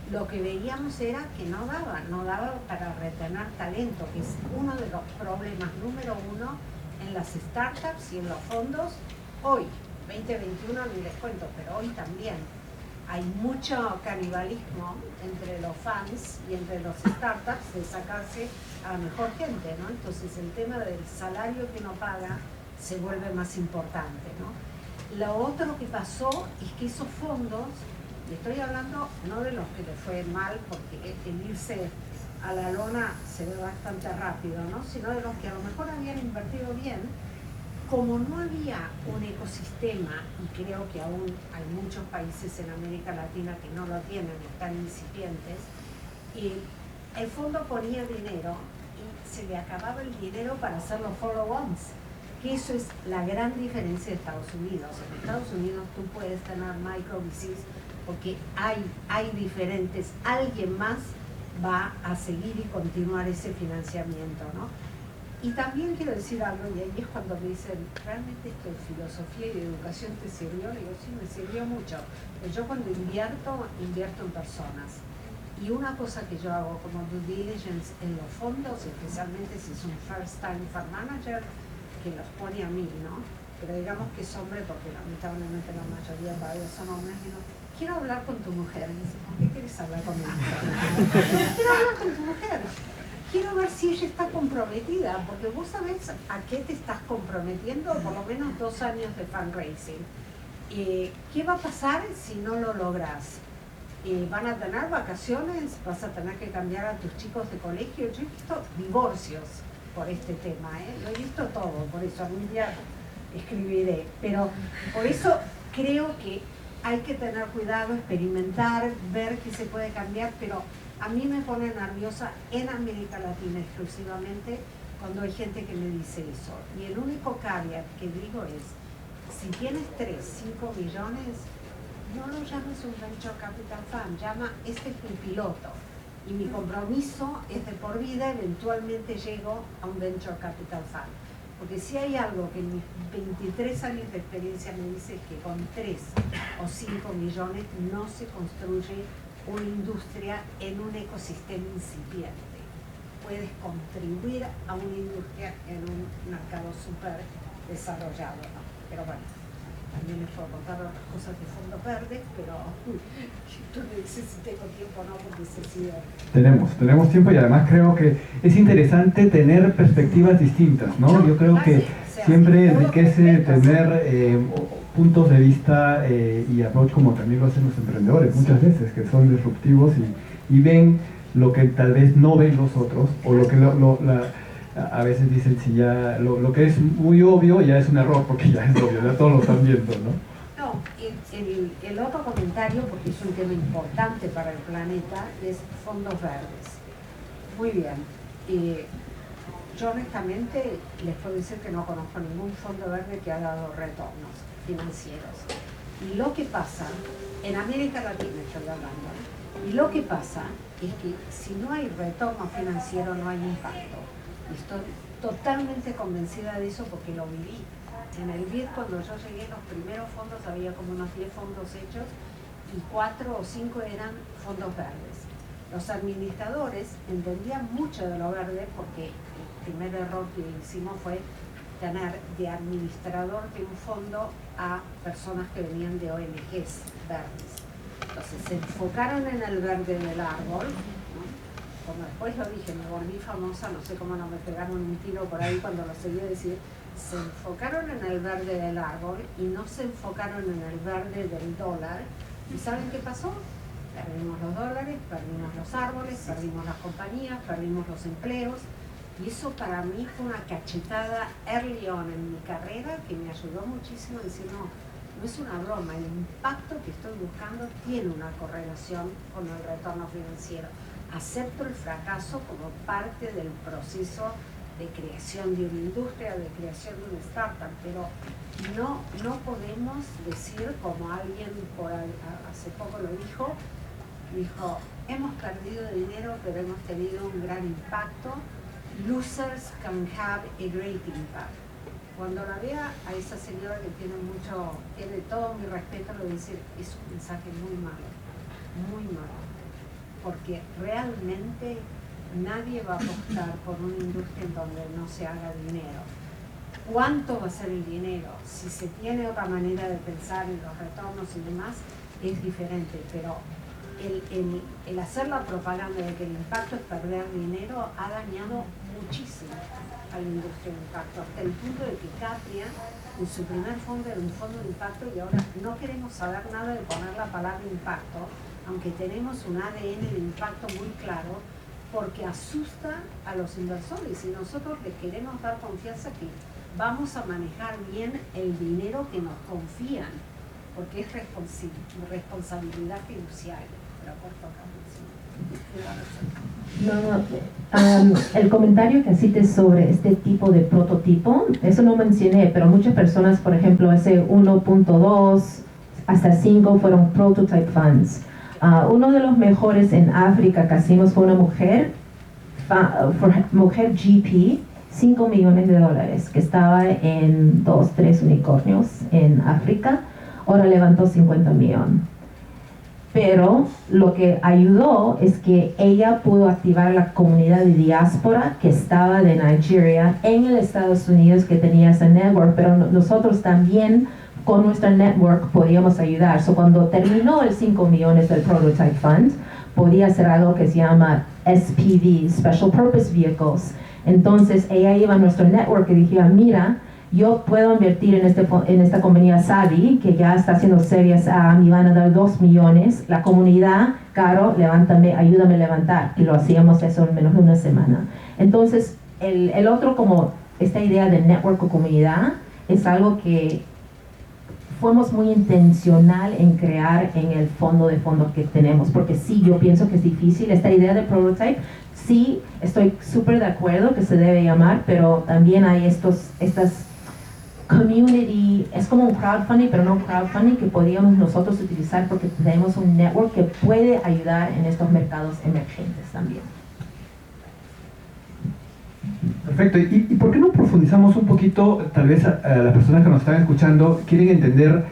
lo que veíamos era que no daba para retener talento, que es uno de los problemas número uno en las startups y en los fondos hoy, 2021 ni les cuento, pero hoy también. Hay mucho canibalismo entre los fans y entre los startups de sacarse a la mejor gente, ¿no? Entonces el tema del salario que uno paga se vuelve más importante, ¿no? Lo otro que pasó es que esos fondos, y estoy hablando no de los que les fue mal, porque el irse a la lona se ve bastante rápido, ¿no? Sino de los que a lo mejor habían invertido bien, como no había un ecosistema, y creo que aún hay muchos países en América Latina que no lo tienen, están incipientes, y el fondo ponía dinero y se le acababa el dinero para hacer los follow-ons, que eso es la gran diferencia de Estados Unidos. En Estados Unidos tú puedes tener micro VCs porque hay diferentes, alguien más va a seguir y continuar ese financiamiento, ¿no? Y también quiero decir algo, y ahí es cuando me dicen, ¿realmente esto de filosofía y de educación te sirvió? Le digo, sí, me sirvió mucho. Pues yo cuando invierto en personas. Y una cosa que yo hago como due diligence en los fondos, especialmente si es un first time fund manager, que los pone a mí, ¿no? Pero digamos que es hombre, porque lamentablemente la mayoría todavía son hombres, digo, quiero hablar con tu mujer. Y dice, ¿por qué quieres hablar con mi mujer? Quiero hablar con tu mujer. Quiero ver si ella está comprometida, porque vos sabés a qué te estás comprometiendo, por lo menos 2 años de fundraising. ¿Qué va a pasar si no lo logras? ¿Van a tener vacaciones? ¿Vas a tener que cambiar a tus chicos de colegio? Yo he visto divorcios por este tema, lo he visto todo, por eso algún día escribiré. Pero por eso creo que hay que tener cuidado, experimentar, ver qué se puede cambiar, pero a mí me pone nerviosa en América Latina exclusivamente cuando hay gente que me dice eso. Y el único caveat que digo es, si tienes 3, 5 millones, no lo llames un Venture Capital Fund, llama, este es mi piloto. Y mi compromiso es de por vida, eventualmente llego a un Venture Capital Fund. Porque si hay algo que en mis 23 años de experiencia me dice que con 3 o 5 millones no se construye una industria en un ecosistema incipiente. Puedes contribuir a una industria en un mercado súper desarrollado, ¿no? Pero bueno, también les puedo contar otras cosas de fondos verdes, pero tú me dices si tengo tiempo o no, porque se sigue. Tenemos tiempo y además creo que es interesante tener perspectivas distintas, ¿no? Yo creo que siempre enriquece tener puntos de vista y approach como también lo hacen los emprendedores muchas veces, que son disruptivos y ven lo que tal vez no ven los otros, o lo que a veces dicen si ya lo que es muy obvio ya es un error porque ya es obvio, ya todos lo están viendo, ¿no? No, el otro comentario, porque es un tema importante para el planeta, es fondos verdes. Muy bien. Yo honestamente les puedo decir que no conozco ningún fondo verde que ha dado retornos financieros. Y lo que pasa, en América Latina estoy hablando, y lo que pasa es que si no hay retorno financiero no hay impacto. Y estoy totalmente convencida de eso porque lo viví. En el BID, cuando yo llegué, los primeros fondos, había como unos 10 fondos hechos y 4 o 5 eran fondos verdes. Los administradores entendían mucho de lo verde porque el primer error que hicimos fue tener de administrador de un fondo a personas que venían de ONGs verdes. Entonces se enfocaron en el verde del árbol, ¿no? Como después lo dije, me volví famosa, no sé cómo no me pegaron un tiro por ahí cuando lo seguí decir. Se enfocaron en el verde del árbol y no se enfocaron en el verde del dólar. ¿Y saben qué pasó? Perdimos los dólares, perdimos los árboles, perdimos las compañías, perdimos los empleos. Y eso para mí fue una cachetada early on en mi carrera que me ayudó muchísimo a decir, no es una broma, el impacto que estoy buscando tiene una correlación con el retorno financiero. Acepto el fracaso como parte del proceso de creación de una industria, de creación de una startup, pero no podemos decir, como alguien hace poco lo dijo, hemos perdido dinero, pero hemos tenido un gran impacto. Losers can have a great impact. Cuando la vea a esa señora que tiene todo mi respeto, le voy a decir, es un mensaje muy malo, porque realmente nadie va a apostar por una industria en donde no se haga dinero. ¿Cuánto va a ser el dinero? Si se tiene otra manera de pensar en los retornos y demás, es diferente, pero el hacer la propaganda de que el impacto es perder dinero ha dañado muchísimo a la industria de impacto, hasta el punto de que Capria, en su primer fondo, era un fondo de impacto y ahora no queremos saber nada de poner la palabra impacto, aunque tenemos un ADN de impacto muy claro, porque asusta a los inversores y nosotros les queremos dar confianza que vamos a manejar bien el dinero que nos confían, porque es responsabilidad fiduciaria. Pero por el comentario que hiciste sobre este tipo de prototipo, eso no mencioné, pero muchas personas, por ejemplo, ese 1.2 hasta 5 fueron prototype funds. Uno de los mejores en África que hicimos fue una mujer GP, $5 millones, que estaba en 2-3 unicornios en África, ahora levantó 50 millones. Pero lo que ayudó es que ella pudo activar la comunidad de diáspora que estaba de Nigeria en el Estados Unidos, que tenía ese network, pero nosotros también con nuestra network podíamos ayudar. So, cuando terminó el 5 millones del Prototype Fund, podía hacer algo que se llama SPV, Special Purpose Vehicles. Entonces ella iba a nuestro network y decía, mira, yo puedo invertir en esta compañía Savi, que ya está haciendo Series A, me van a dar 2 millones. La comunidad, Caro, levántame, ayúdame a levantar. Y lo hacíamos eso en menos de una semana. Entonces, el otro, como esta idea de network o comunidad, es algo que fuimos muy intencional en crear en el fondo de fondos que tenemos. Porque sí, yo pienso que es difícil. Esta idea de prototype, sí, estoy súper de acuerdo que se debe llamar, pero también hay estas community, es como un crowdfunding, pero no un crowdfunding que podríamos nosotros utilizar porque tenemos un network que puede ayudar en estos mercados emergentes también. Perfecto, ¿y por qué no profundizamos un poquito, tal vez a las personas que nos están escuchando, quieren entender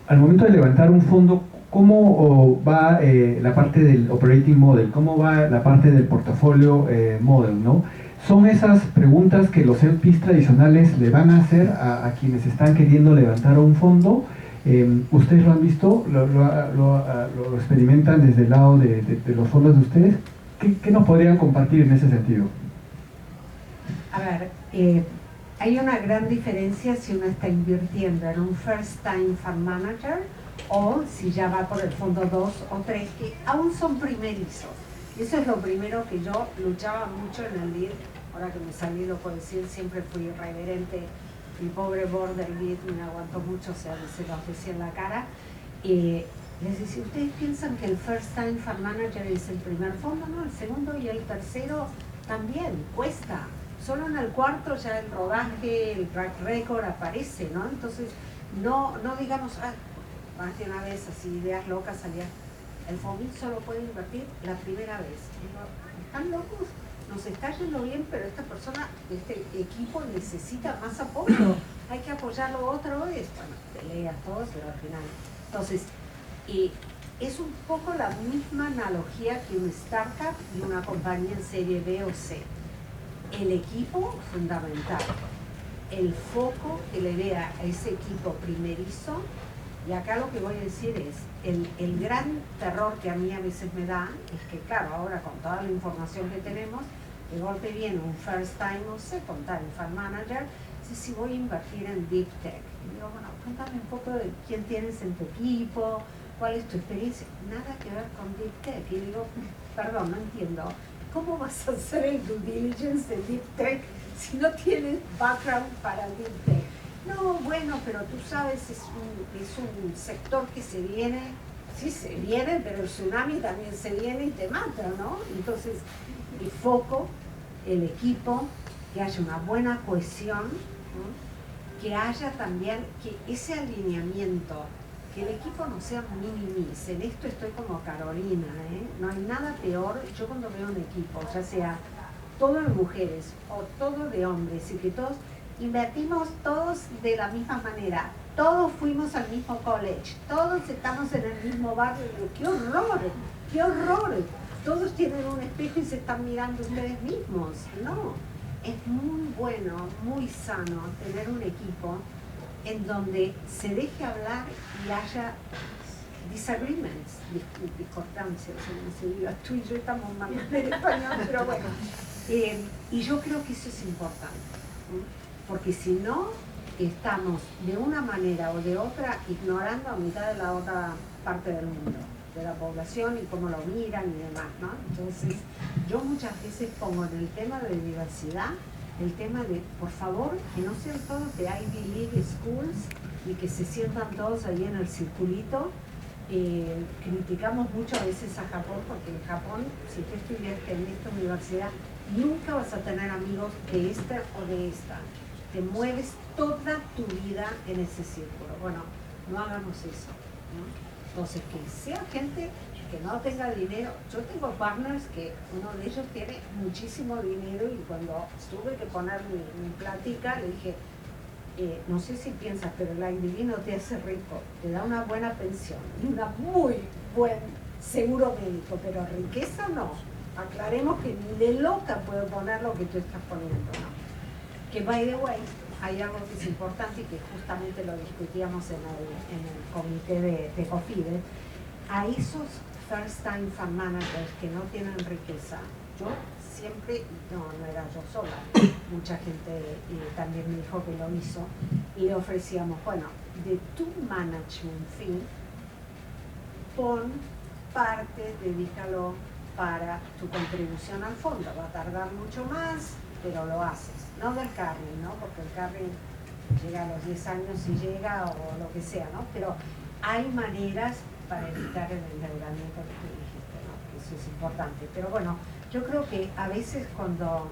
al momento de levantar un fondo, cómo va la parte del operating model, cómo va la parte del portafolio model, ¿no? son esas preguntas que los LPs tradicionales le van a hacer a quienes están queriendo levantar un fondo. ¿Ustedes lo han visto? ¿Lo experimentan desde el lado de los fondos de ustedes? ¿Qué nos podrían compartir en ese sentido? A ver, hay una gran diferencia si uno está invirtiendo en un first time fund manager o si ya va por el fondo 2 o 3, que aún son primerizos. Eso es lo primero que yo luchaba mucho en el lead. Ahora que me salí, lo puedo decir, siempre fui irreverente. Mi pobre board del lead me aguantó mucho, o sea, se lo ofrecía en la cara. Les decía, ¿ustedes piensan que el first time fund manager es el primer fondo? No, el segundo y el tercero también cuesta. Solo en el cuarto ya el rodaje, el track record aparece, ¿no? Entonces, no digamos, más de una vez así, ideas locas salían. El FOMIC solo puede invertir la primera vez. Digo, ¿están locos? Nos está yendo bien, pero esta persona, este equipo necesita más apoyo. Hay que apoyarlo otra vez. Bueno, peleas todos, pero al final. Entonces, es un poco la misma analogía que una startup y una compañía en serie B o C. El equipo, fundamental. El foco que le dé a ese equipo primerizo. Y acá lo que voy a decir es, el gran terror que a mí a veces me da es que, claro, ahora con toda la información que tenemos, de golpe viene un first time o second time fund manager, dice, si voy a invertir en deep tech. Y digo, bueno, cuéntame un poco de quién tienes en tu equipo, cuál es tu experiencia. Nada que ver con deep tech. Y digo, perdón, no entiendo. ¿Cómo vas a hacer el due diligence de deep tech si no tienes background para deep tech? No, bueno, pero tú sabes, es un sector que se viene, sí se viene, pero el tsunami también se viene y te mata, ¿no? Entonces, el foco, el equipo, que haya una buena cohesión, ¿no? Que haya también que ese alineamiento, que el equipo no sea mini-mis. En esto estoy como Carolina, ¿eh? No hay nada peor. Yo cuando veo un equipo, ya sea todo de mujeres o todo de hombres, y que todos invertimos todos de la misma manera, todos fuimos al mismo college, todos estamos en el mismo barrio. ¡Qué horror! ¡Qué horror! Todos tienen un espejo y se están mirando ustedes mismos. No, es muy bueno, muy sano tener un equipo en donde se deje hablar y haya disagreements, discordancias, no se diga, tú y yo estamos mal en español, pero bueno. Y yo creo que eso es importante, ¿sí? Porque si no, estamos de una manera o de otra ignorando a mitad de la otra parte del mundo, de la población y cómo lo miran y demás, ¿no? Entonces, yo muchas veces pongo en el tema de diversidad, el tema de, por favor, que no sean todos de Ivy League Schools y que se sientan todos ahí en el circulito. Criticamos mucho a veces a Japón, porque en Japón, si tú estudiaste en esta universidad, nunca vas a tener amigos de esta o de esta. Te mueves toda tu vida en ese círculo. Bueno, no hagamos eso, ¿no? Entonces, que sea gente que no tenga dinero. Yo tengo partners que uno de ellos tiene muchísimo dinero y cuando tuve que poner mi plática le dije, no sé si piensas, pero el IDB no te hace rico, te da una buena pensión y un muy buen seguro médico, pero riqueza no. Aclaremos que ni de loca puedo poner lo que tú estás poniendo, ¿no? Que, by the way, hay algo que es importante y que justamente lo discutíamos en el comité de COFIDE. A esos first time fund managers que no tienen riqueza, yo siempre, no era yo sola, mucha gente también me dijo que lo hizo, y le ofrecíamos, bueno, de tu management fee, pon parte, dedícalo para tu contribución al fondo. Va a tardar mucho más, pero lo haces. No del carry, ¿no? Porque el carry llega a los 10 años y llega, o lo que sea, ¿no? Pero hay maneras para evitar el endeudamiento que tú dijiste, ¿no? Que eso es importante. Pero bueno, yo creo que a veces cuando,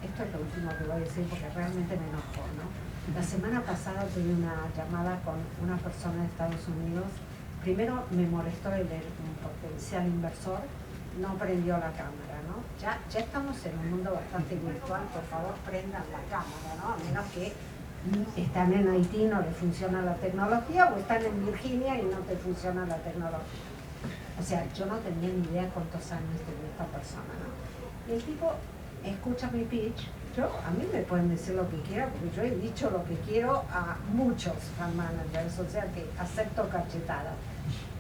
esto es lo último que voy a decir porque realmente me enojó, ¿no? La semana pasada tuve una llamada con una persona de Estados Unidos. Primero me molestó un potencial inversor, no prendió la cámara, ¿no? Ya estamos en un mundo bastante virtual, por favor prendan la cámara, ¿no? A menos que están en Haití, no les funciona la tecnología, o están en Virginia y no te funciona la tecnología. O sea, yo no tenía ni idea cuántos años tenía esta persona, ¿no? Y el tipo escucha mi pitch. A mí me pueden decir lo que quieran, porque yo he dicho lo que quiero a muchos fund managers, o sea que acepto cachetadas.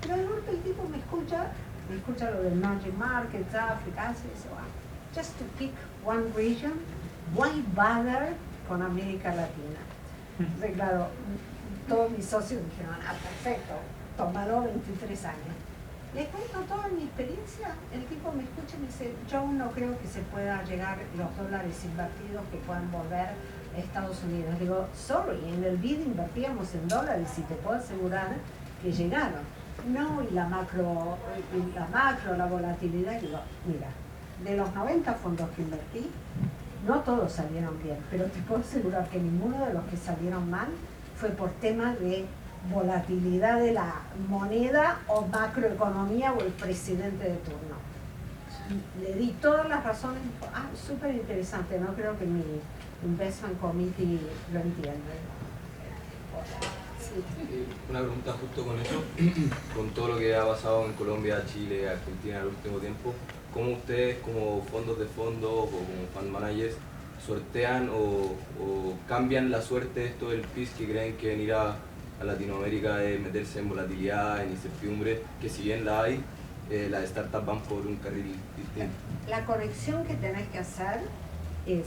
Pero de golpe el tipo me escucha lo del emerging markets, África, Asia, y dice, wow, just to pick one region, why bother con América Latina? Entonces, claro, todos mis socios dijeron, perfecto, tomaron 23 años. Les cuento toda mi experiencia, el tipo me escucha y me dice, yo aún no creo que se pueda llegar los dólares invertidos que puedan volver a Estados Unidos. Digo, sorry, en el BID invertíamos en dólares y te puedo asegurar que llegaron. No, y la macro, la volatilidad. Digo, mira, de los 90 fondos que invertí, no todos salieron bien, pero te puedo asegurar que ninguno de los que salieron mal fue por temas de volatilidad de la moneda o macroeconomía o el presidente de turno. Le di todas las razones, súper interesante, no creo que mi investment committee lo entienda. Sí. Una pregunta justo con eso, con todo lo que ha pasado en Colombia, Chile, Argentina en el último tiempo, ¿cómo ustedes como fondos de fondos o como fund managers sortean o cambian la suerte de esto del PIS que creen que venir a Latinoamérica es meterse en volatilidad, en incertidumbre, que si bien la hay, las startups van por un carril distinto? La corrección que tenés que hacer es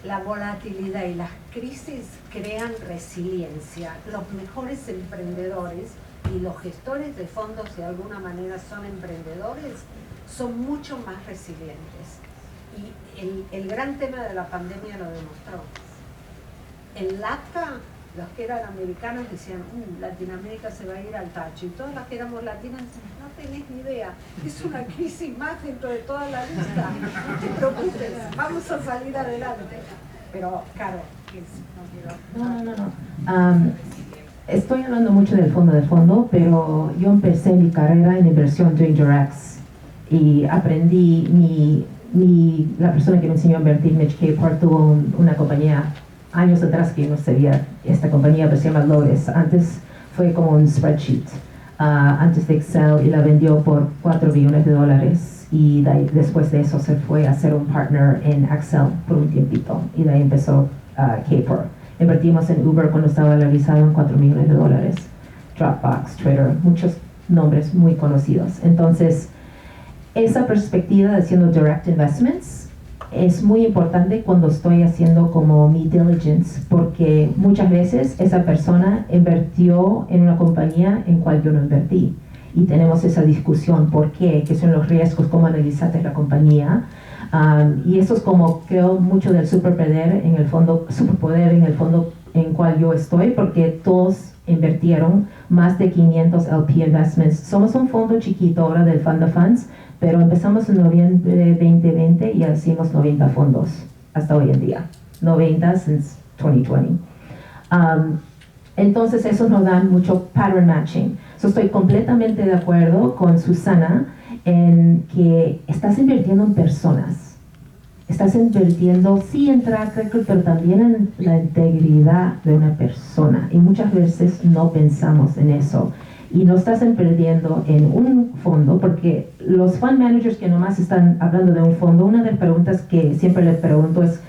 la volatilidad y las crisis crean resiliencia. Los mejores emprendedores y los gestores de fondos de alguna manera son emprendedores, son mucho más resilientes. Y el gran tema de la pandemia lo demostró. En LATAM, los que eran americanos decían, Latinoamérica se va a ir al tacho, y todos los que éramos latinos decían, no tenés ni idea, es una crisis más dentro de toda la lista, no te preocupes, vamos a salir adelante. Pero, claro, No. Estoy hablando mucho del fondo de fondo, pero yo empecé mi carrera en inversión doing directs y aprendí, la persona que me enseñó a invertir, Mitch Capehart, tuvo una compañía años atrás que no sabía esta compañía, pero se llama Lotus. Antes fue como un spreadsheet, antes de Excel, y la vendió por $4 billones, y después de eso se fue a ser un partner en Excel por un tiempito, y de ahí empezó Capehart. Invertimos en Uber cuando estaba valorizado en $4 millones, Dropbox, Twitter, muchos nombres muy conocidos. Entonces, esa perspectiva de haciendo direct investments es muy importante cuando estoy haciendo como mi diligence, porque muchas veces esa persona invirtió en una compañía en cual yo no invertí. Y tenemos esa discusión, ¿por qué? ¿Qué son los riesgos? ¿Cómo analizaste la compañía? Y eso es como creo mucho del superpoder en el fondo en cual yo estoy, porque todos invirtieron más de 500 LP investments. Somos un fondo chiquito ahora del Fund of Funds, pero empezamos en noviembre de 2020 y hicimos 90 fondos hasta hoy en día. 90 since 2020. Entonces eso nos da mucho pattern matching. So estoy completamente de acuerdo con Susana en que estás invirtiendo en personas. Estás invirtiendo, sí, en track record, pero también en la integridad de una persona. Y muchas veces no pensamos en eso. Y no estás invirtiendo en un fondo, porque los fund managers que nomás están hablando de un fondo, una de las preguntas que siempre les pregunto es,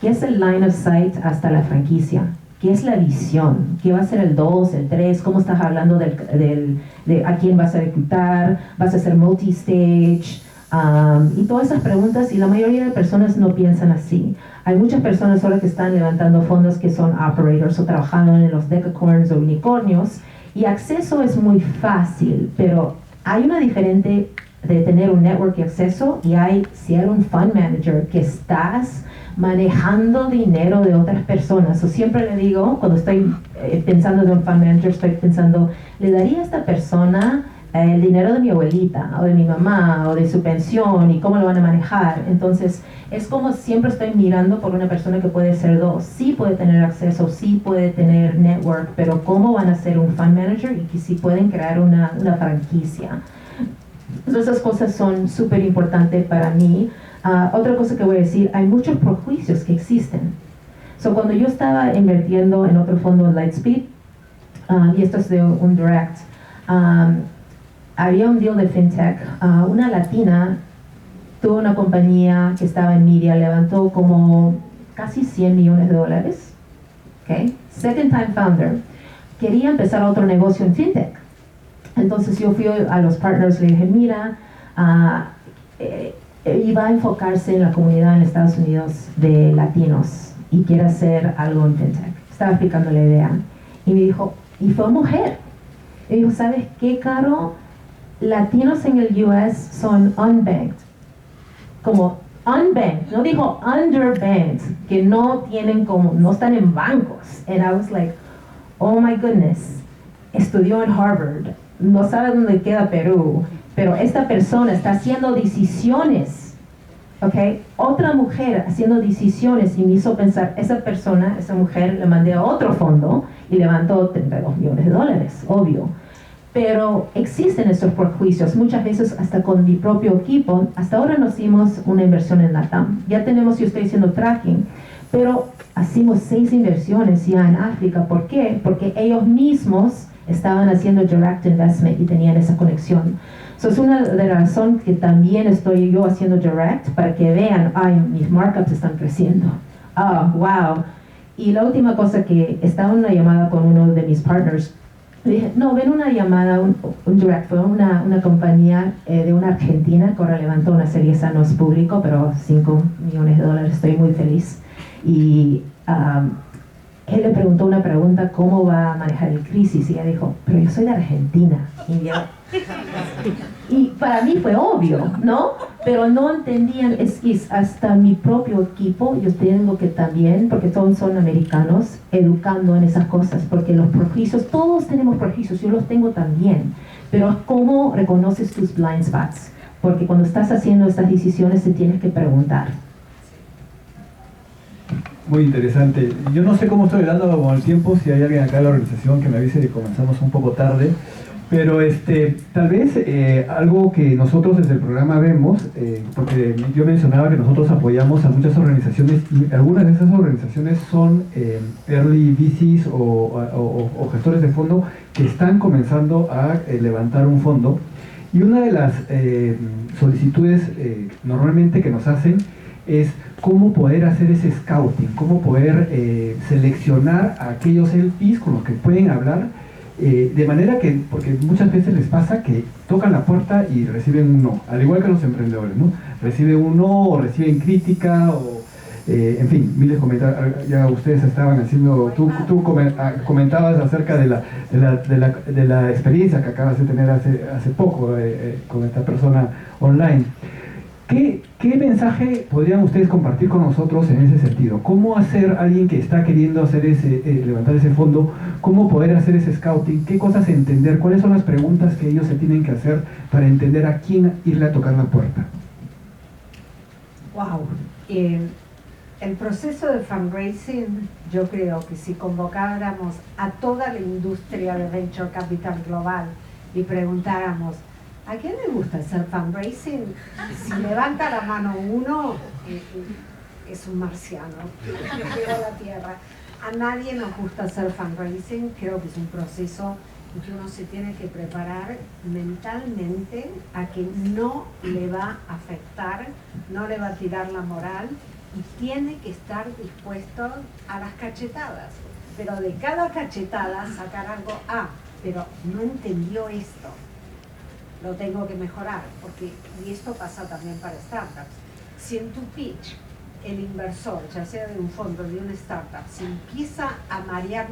¿qué es el line of sight hasta la franquicia? ¿Qué es la visión? ¿Qué va a ser el 2, el 3? ¿Cómo estás hablando de a quién vas a reclutar? ¿Vas a hacer multi-stage? Y todas esas preguntas, y la mayoría de personas no piensan así. Hay muchas personas ahora que están levantando fondos que son operators o trabajando en los decacorns o unicornios, y acceso es muy fácil, pero hay una diferencia de tener un network y acceso, y hay si eres un fund manager que estás manejando dinero de otras personas. O siempre le digo, cuando estoy pensando de un fund manager, estoy pensando, ¿le daría a esta persona el dinero de mi abuelita, o de mi mamá, o de su pensión, y cómo lo van a manejar? Entonces, es como siempre estoy mirando por una persona que puede ser dos. Sí puede tener acceso, sí puede tener network, pero ¿cómo van a ser un fund manager? Y que sí pueden crear una franquicia. Entonces, esas cosas son súper importantes para mí. Otra cosa que voy a decir, hay muchos prejuicios que existen. Cuando yo estaba invirtiendo en otro fondo en Lightspeed, y esto es de un direct, había un deal de fintech, una latina tuvo una compañía que estaba en media, levantó como casi $100 millones. Okay. Second time founder. Quería empezar otro negocio en fintech. Entonces yo fui a los partners, le dije, mira, iba a enfocarse en la comunidad en Estados Unidos de latinos y quiere hacer algo en fintech. Estaba explicando la idea. Y me dijo, y fue mujer. Y dijo, ¿sabes qué, Caro? Latinos en el US son unbanked. Como unbanked, no dijo underbanked, que no tienen como, no están en bancos. And I was like, oh my goodness, estudió en Harvard, no sabe dónde queda Perú, pero esta persona está haciendo decisiones, ¿ok? Otra mujer haciendo decisiones y me hizo pensar, esa mujer le mandé a otro fondo y levantó $32 millones, obvio. Pero existen estos prejuicios, muchas veces hasta con mi propio equipo. Hasta ahora no hicimos una inversión en LATAM. Ya tenemos, yo estoy haciendo tracking, pero hicimos 6 inversiones ya en África. ¿Por qué? Porque ellos mismos estaban haciendo direct investment y tenían esa conexión. Eso es una de las razones que también estoy yo haciendo direct, para que vean, ay, mis markups están creciendo. Ah, wow. Y la última cosa, que estaba en una llamada con uno de mis partners. Le dije, no, ven una llamada, un direct, fue una compañía de una argentina que ahora levantó una serie, esa no es público, pero $5 millones, estoy muy feliz. Y él le preguntó una pregunta, ¿cómo va a manejar el crisis? Y ella dijo, pero yo soy de Argentina. Y para mí fue obvio, ¿no? Pero no entendían, es que hasta mi propio equipo, yo tengo que también, porque todos son americanos, educando en esas cosas, porque los prejuicios, todos tenemos prejuicios, yo los tengo también, pero ¿cómo reconoces tus blind spots? Porque cuando estás haciendo estas decisiones te tienes que preguntar. Muy interesante. Yo no sé cómo estoy dando con el tiempo, si hay alguien acá en la organización que me avise que comenzamos un poco tarde, pero tal vez algo que nosotros desde el programa vemos, porque yo mencionaba que nosotros apoyamos a muchas organizaciones y algunas de esas organizaciones son early VCs o gestores de fondo que están comenzando a levantar un fondo, y una de las solicitudes normalmente que nos hacen es cómo poder hacer ese scouting, cómo poder seleccionar a aquellos LPs con los que pueden hablar, de manera que, porque muchas veces les pasa que tocan la puerta y reciben un no, al igual que los emprendedores, ¿no? Reciben un no, o reciben crítica, o en fin, miles de comentarios. Ya ustedes estaban haciendo, tú comentabas acerca de la experiencia que acabas de tener hace poco con esta persona online. ¿Qué mensaje podrían ustedes compartir con nosotros en ese sentido? ¿Cómo hacer alguien que está queriendo hacer levantar ese fondo? ¿Cómo poder hacer ese scouting? ¿Qué cosas entender? ¿Cuáles son las preguntas que ellos se tienen que hacer para entender a quién irle a tocar la puerta? Wow. El proceso de fundraising, yo creo que si convocáramos a toda la industria de Venture Capital global y preguntáramos, ¿a quién le gusta hacer fundraising? Si levanta la mano uno, es un marciano que llegó a la Tierra. A nadie nos gusta hacer fundraising. Creo que es un proceso en que uno se tiene que preparar mentalmente a que no le va a afectar, no le va a tirar la moral, y tiene que estar dispuesto a las cachetadas. Pero de cada cachetada sacar algo, pero no entendió esto, lo tengo que mejorar, porque, y esto pasa también para startups. Si en tu pitch el inversor, ya sea de un fondo, de una startup, se empieza a marear,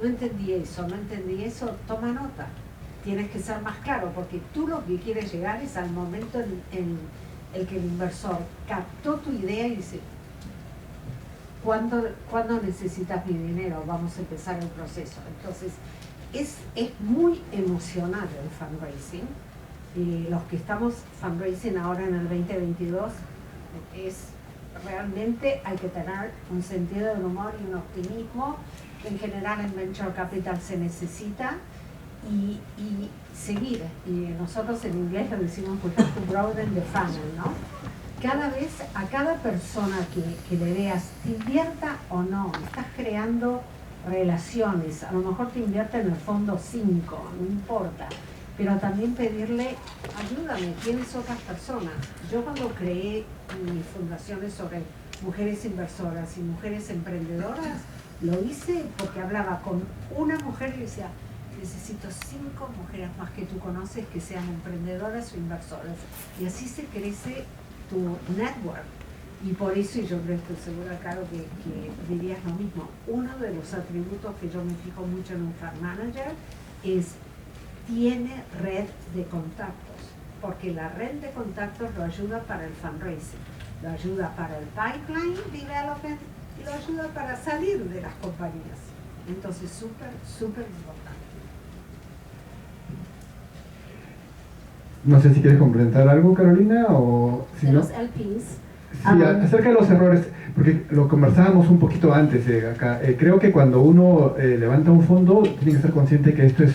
no entendí eso, toma nota. Tienes que ser más claro, porque tú lo que quieres llegar es al momento en el que el inversor captó tu idea y dice, ¿cuándo necesitas mi dinero? Vamos a empezar el proceso. Entonces, es muy emocional el fundraising. Los que estamos fundraising ahora en el 2022, realmente hay que tener un sentido del humor y un optimismo que en general en Venture Capital se necesita, y seguir. Y nosotros en inglés lo decimos we have to broaden the funnel, ¿no? Cada vez, a cada persona que le veas, te invierta o no, estás creando relaciones. A lo mejor te invierte en el fondo 5, no importa, pero también pedirle, ayúdame, ¿tienes otras personas? Yo cuando creé mis fundaciones sobre mujeres inversoras y mujeres emprendedoras, lo hice porque hablaba con una mujer y le decía, necesito 5 mujeres más que tú conoces que sean emprendedoras o inversoras. Y así se crece tu network. Y por eso, y yo creo que estoy segura, Caro, que dirías lo mismo. Uno de los atributos que yo me fijo mucho en un fund manager es, tiene red de contactos, porque la red de contactos lo ayuda para el fundraising, lo ayuda para el pipeline development y lo ayuda para salir de las compañías. Entonces, súper, súper importante. No sé si quieres complementar algo, Carolina, o si De no. los LPs. Sí, acerca de los errores, porque lo conversábamos un poquito antes acá. Creo que cuando uno levanta un fondo, tiene que ser consciente que esto es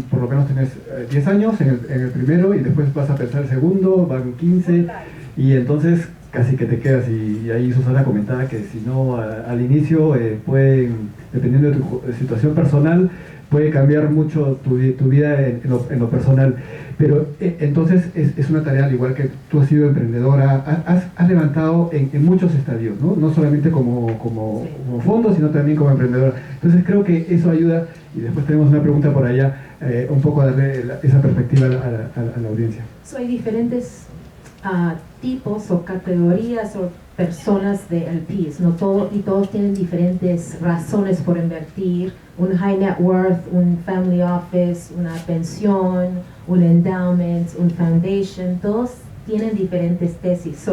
por lo menos tienes 10 años en el primero y después vas a pensar el segundo, van 15 y entonces casi que te quedas. Y ahí Susana comentaba que si no, al inicio pueden, dependiendo de tu situación personal, puede cambiar mucho tu vida en lo personal. Pero entonces es una tarea, al igual que tú has sido emprendedora, has levantado en muchos estadios, ¿no? No solamente como fondo, sino también como emprendedora. Entonces creo que eso ayuda, y después tenemos una pregunta por allá, un poco a darle esa perspectiva a la audiencia. Hay diferentes tipos o categorías o personas de LPs, ¿no? Todos tienen diferentes razones por invertir. Un high net worth, un family office, una pensión, un endowment, un foundation, todos tienen diferentes tesis.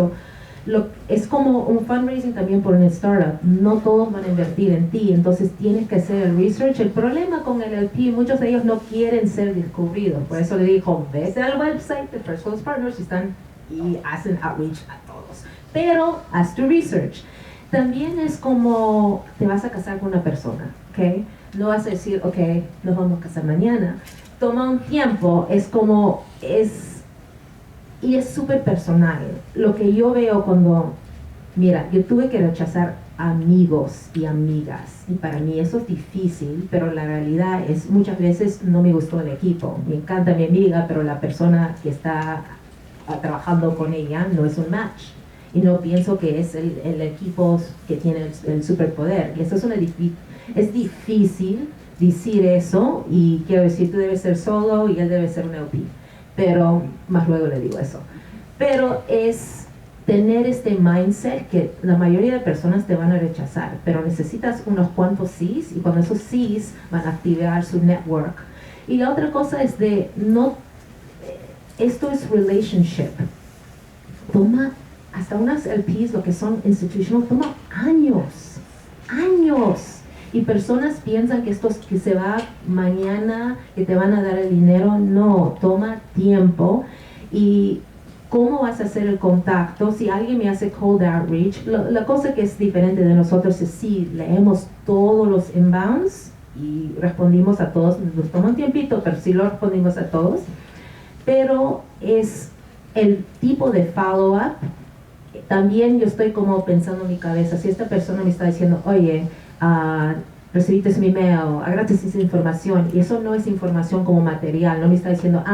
Es como un fundraising también por una startup. No todos van a invertir en ti, entonces tienes que hacer el research. El problema con el LP, muchos de ellos no quieren ser descubridos. Por eso le dijo, vete al website de First Close Partners y hacen outreach a todos. Pero haz tu research. También es como te vas a casar con una persona, ¿ok? No vas a decir, ok, nos vamos a casar mañana. Toma un tiempo, y es súper personal. Lo que yo veo mira, yo tuve que rechazar amigos y amigas, y para mí eso es difícil, pero la realidad es muchas veces no me gustó el equipo. Me encanta mi amiga, pero la persona que está trabajando con ella no es un match. Y no pienso que es el equipo que tiene el superpoder. Y eso es difícil decir eso, y quiero decir, tú debes ser solo y él debe ser un LP. Pero, más luego le digo eso. Pero es tener este mindset que la mayoría de personas te van a rechazar, pero necesitas unos cuantos sís, y cuando esos sís van a activar su network. Y la otra cosa es esto es relationship. Toma, hasta unas LPs, lo que son institutional, toma años. Y personas piensan que que se va mañana, que te van a dar el dinero. No, toma tiempo. Y ¿cómo vas a hacer el contacto? Si alguien me hace cold outreach, la cosa que es diferente de nosotros es si leemos todos los inbounds y respondimos a todos. Nos toma un tiempito, pero sí lo respondimos a todos. Pero es el tipo de follow-up. También yo estoy como pensando en mi cabeza, si esta persona me está diciendo, oye, recibiste mi email, agradece esa información, y eso no es información como material, no me está diciendo,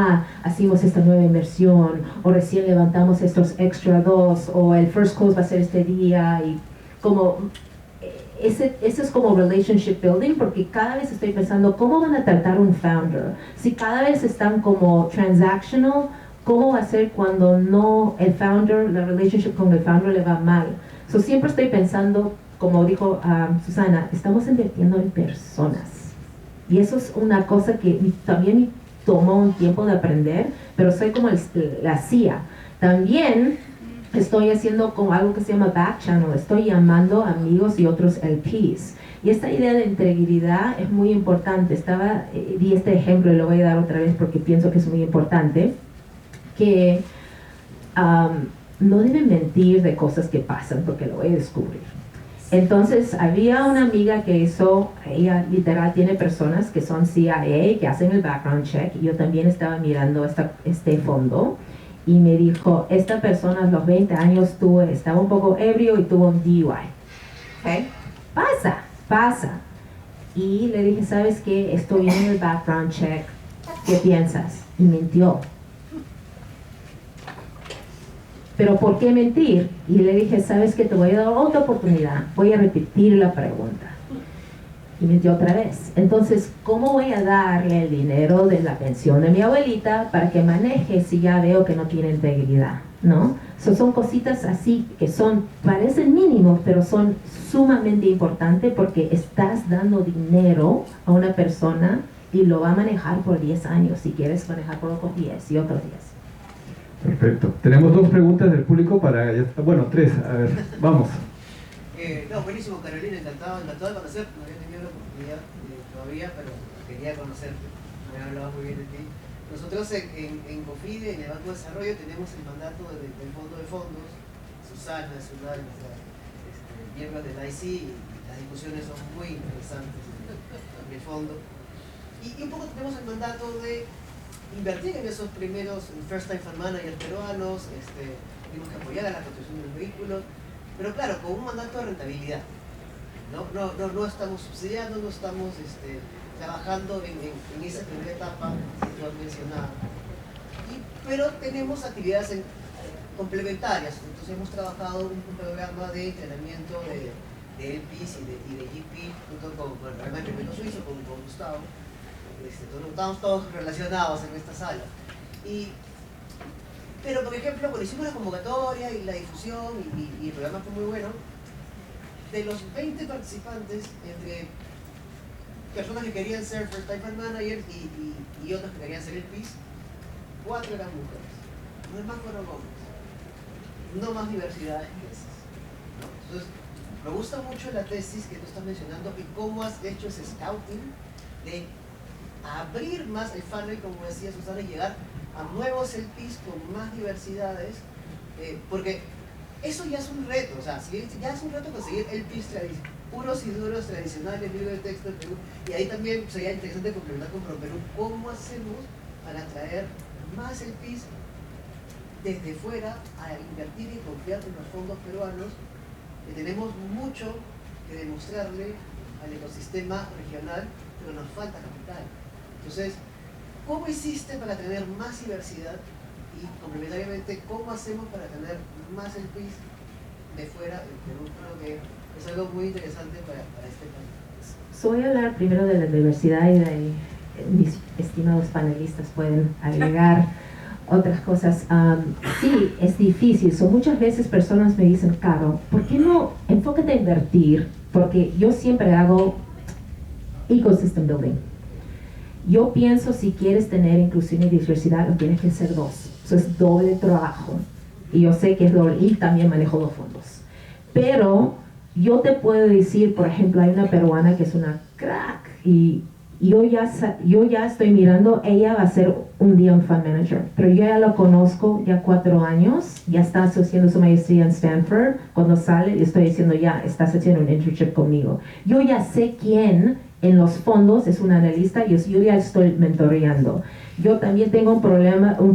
hacemos esta nueva inversión, o recién levantamos estos extra 2, o el first close va a ser este día, y como ese es como relationship building, porque cada vez estoy pensando, ¿cómo van a tratar un founder? Si cada vez están como transactional, ¿cómo va a ser cuando la relationship con el founder le va mal? Siempre estoy pensando, como dijo Susana, estamos invirtiendo en personas. Y eso es una cosa que también me tomó un tiempo de aprender, pero soy como la CIA. También estoy haciendo como algo que se llama back channel, estoy llamando amigos y otros LPs. Y esta idea de integridad es muy importante. Di este ejemplo y lo voy a dar otra vez porque pienso que es muy importante, que no deben mentir de cosas que pasan porque lo voy a descubrir. Entonces había una amiga que ella literal tiene personas que son CIA, que hacen el background check, y yo también estaba mirando este fondo, y me dijo, esta persona a los 20 años estaba un poco ebrio y tuvo un DUI. ¿Okay? Pasa. Y le dije, ¿sabes qué? Estoy en el background check. ¿qué piensas? Y mintió. ¿Pero por qué mentir? Y le dije, ¿sabes qué? Te voy a dar otra oportunidad, voy a repetir la pregunta. Y mintió otra vez. Entonces, ¿cómo voy a darle el dinero de la pensión de mi abuelita para que maneje si ya veo que no tiene integridad? ¿No? Son cositas así que parecen mínimos, pero son sumamente importantes porque estás dando dinero a una persona y lo va a manejar por 10 años, si quieres manejar por otros 10 y otros 10. Perfecto. Tenemos 2 preguntas del público para... Bueno, 3. A ver, vamos. No, buenísimo, Carolina, encantado de conocerte. No había tenido la oportunidad todavía, pero quería conocerte. Me hablaba muy bien de ti. Nosotros en COFIDE, en el Banco de Desarrollo, tenemos el mandato del Fondo de Fondos, Susana, miembros del IC, y las discusiones son muy interesantes en el fondo. Y un poco tenemos el mandato de invertir en esos primeros first time fund managers peruanos, tenemos que apoyar a la construcción de los vehículos, pero claro, con un mandato de rentabilidad. No estamos subsidiando, no estamos trabajando en esa primera etapa que tú has mencionado. Pero tenemos actividades complementarias. Entonces hemos trabajado un programa de entrenamiento de LPs y de GP junto con el Tremendo Suizo, con Gustavo. Estamos todos relacionados en esta sala. Pero, por ejemplo, cuando hicimos la convocatoria y la difusión, y el programa fue muy bueno, de los 20 participantes, entre personas que querían ser First Time Fund Managers y otros que querían ser LPs, 4 eran mujeres. Los demás fueron hombres. No más diversidad que esas. ¿No? Entonces, me gusta mucho la tesis que tú estás mencionando y cómo has hecho ese scouting de abrir más el funnel, como decía Susana, y llegar a nuevos LPs con más diversidades, porque eso ya es un reto. O sea, ya es un reto conseguir LPs puros y duros tradicionales, libros de texto de Perú, y ahí también sería interesante complementar con Perú cómo hacemos para atraer más LPs desde fuera a invertir y confiar en los fondos peruanos, que tenemos mucho que demostrarle al ecosistema regional, pero nos falta capital. Entonces, ¿cómo hiciste para tener más diversidad? Y complementariamente, ¿cómo hacemos para tener más LPs de fuera del Perú? Creo que es algo muy interesante para este país. Voy a hablar primero de la diversidad y mis estimados panelistas pueden agregar otras cosas. Sí, es difícil. Muchas veces personas me dicen, Caro, ¿por qué no enfócate a invertir? Porque yo siempre hago ecosystem building. Yo pienso, si quieres tener inclusión y diversidad, lo tienes que hacer 2. Eso es doble trabajo. Y yo sé que es doble, y también manejo 2 fondos. Pero yo te puedo decir, por ejemplo, hay una peruana que es una crack, y yo ya estoy mirando, ella va a ser un día un fund manager, pero yo ya lo conozco ya 4 años, ya está haciendo su maestría en Stanford. Cuando sale, le estoy diciendo, ya estás haciendo un internship conmigo. Yo ya sé quién en los fondos es un analista, yo ya estoy mentoreando. Yo también tengo un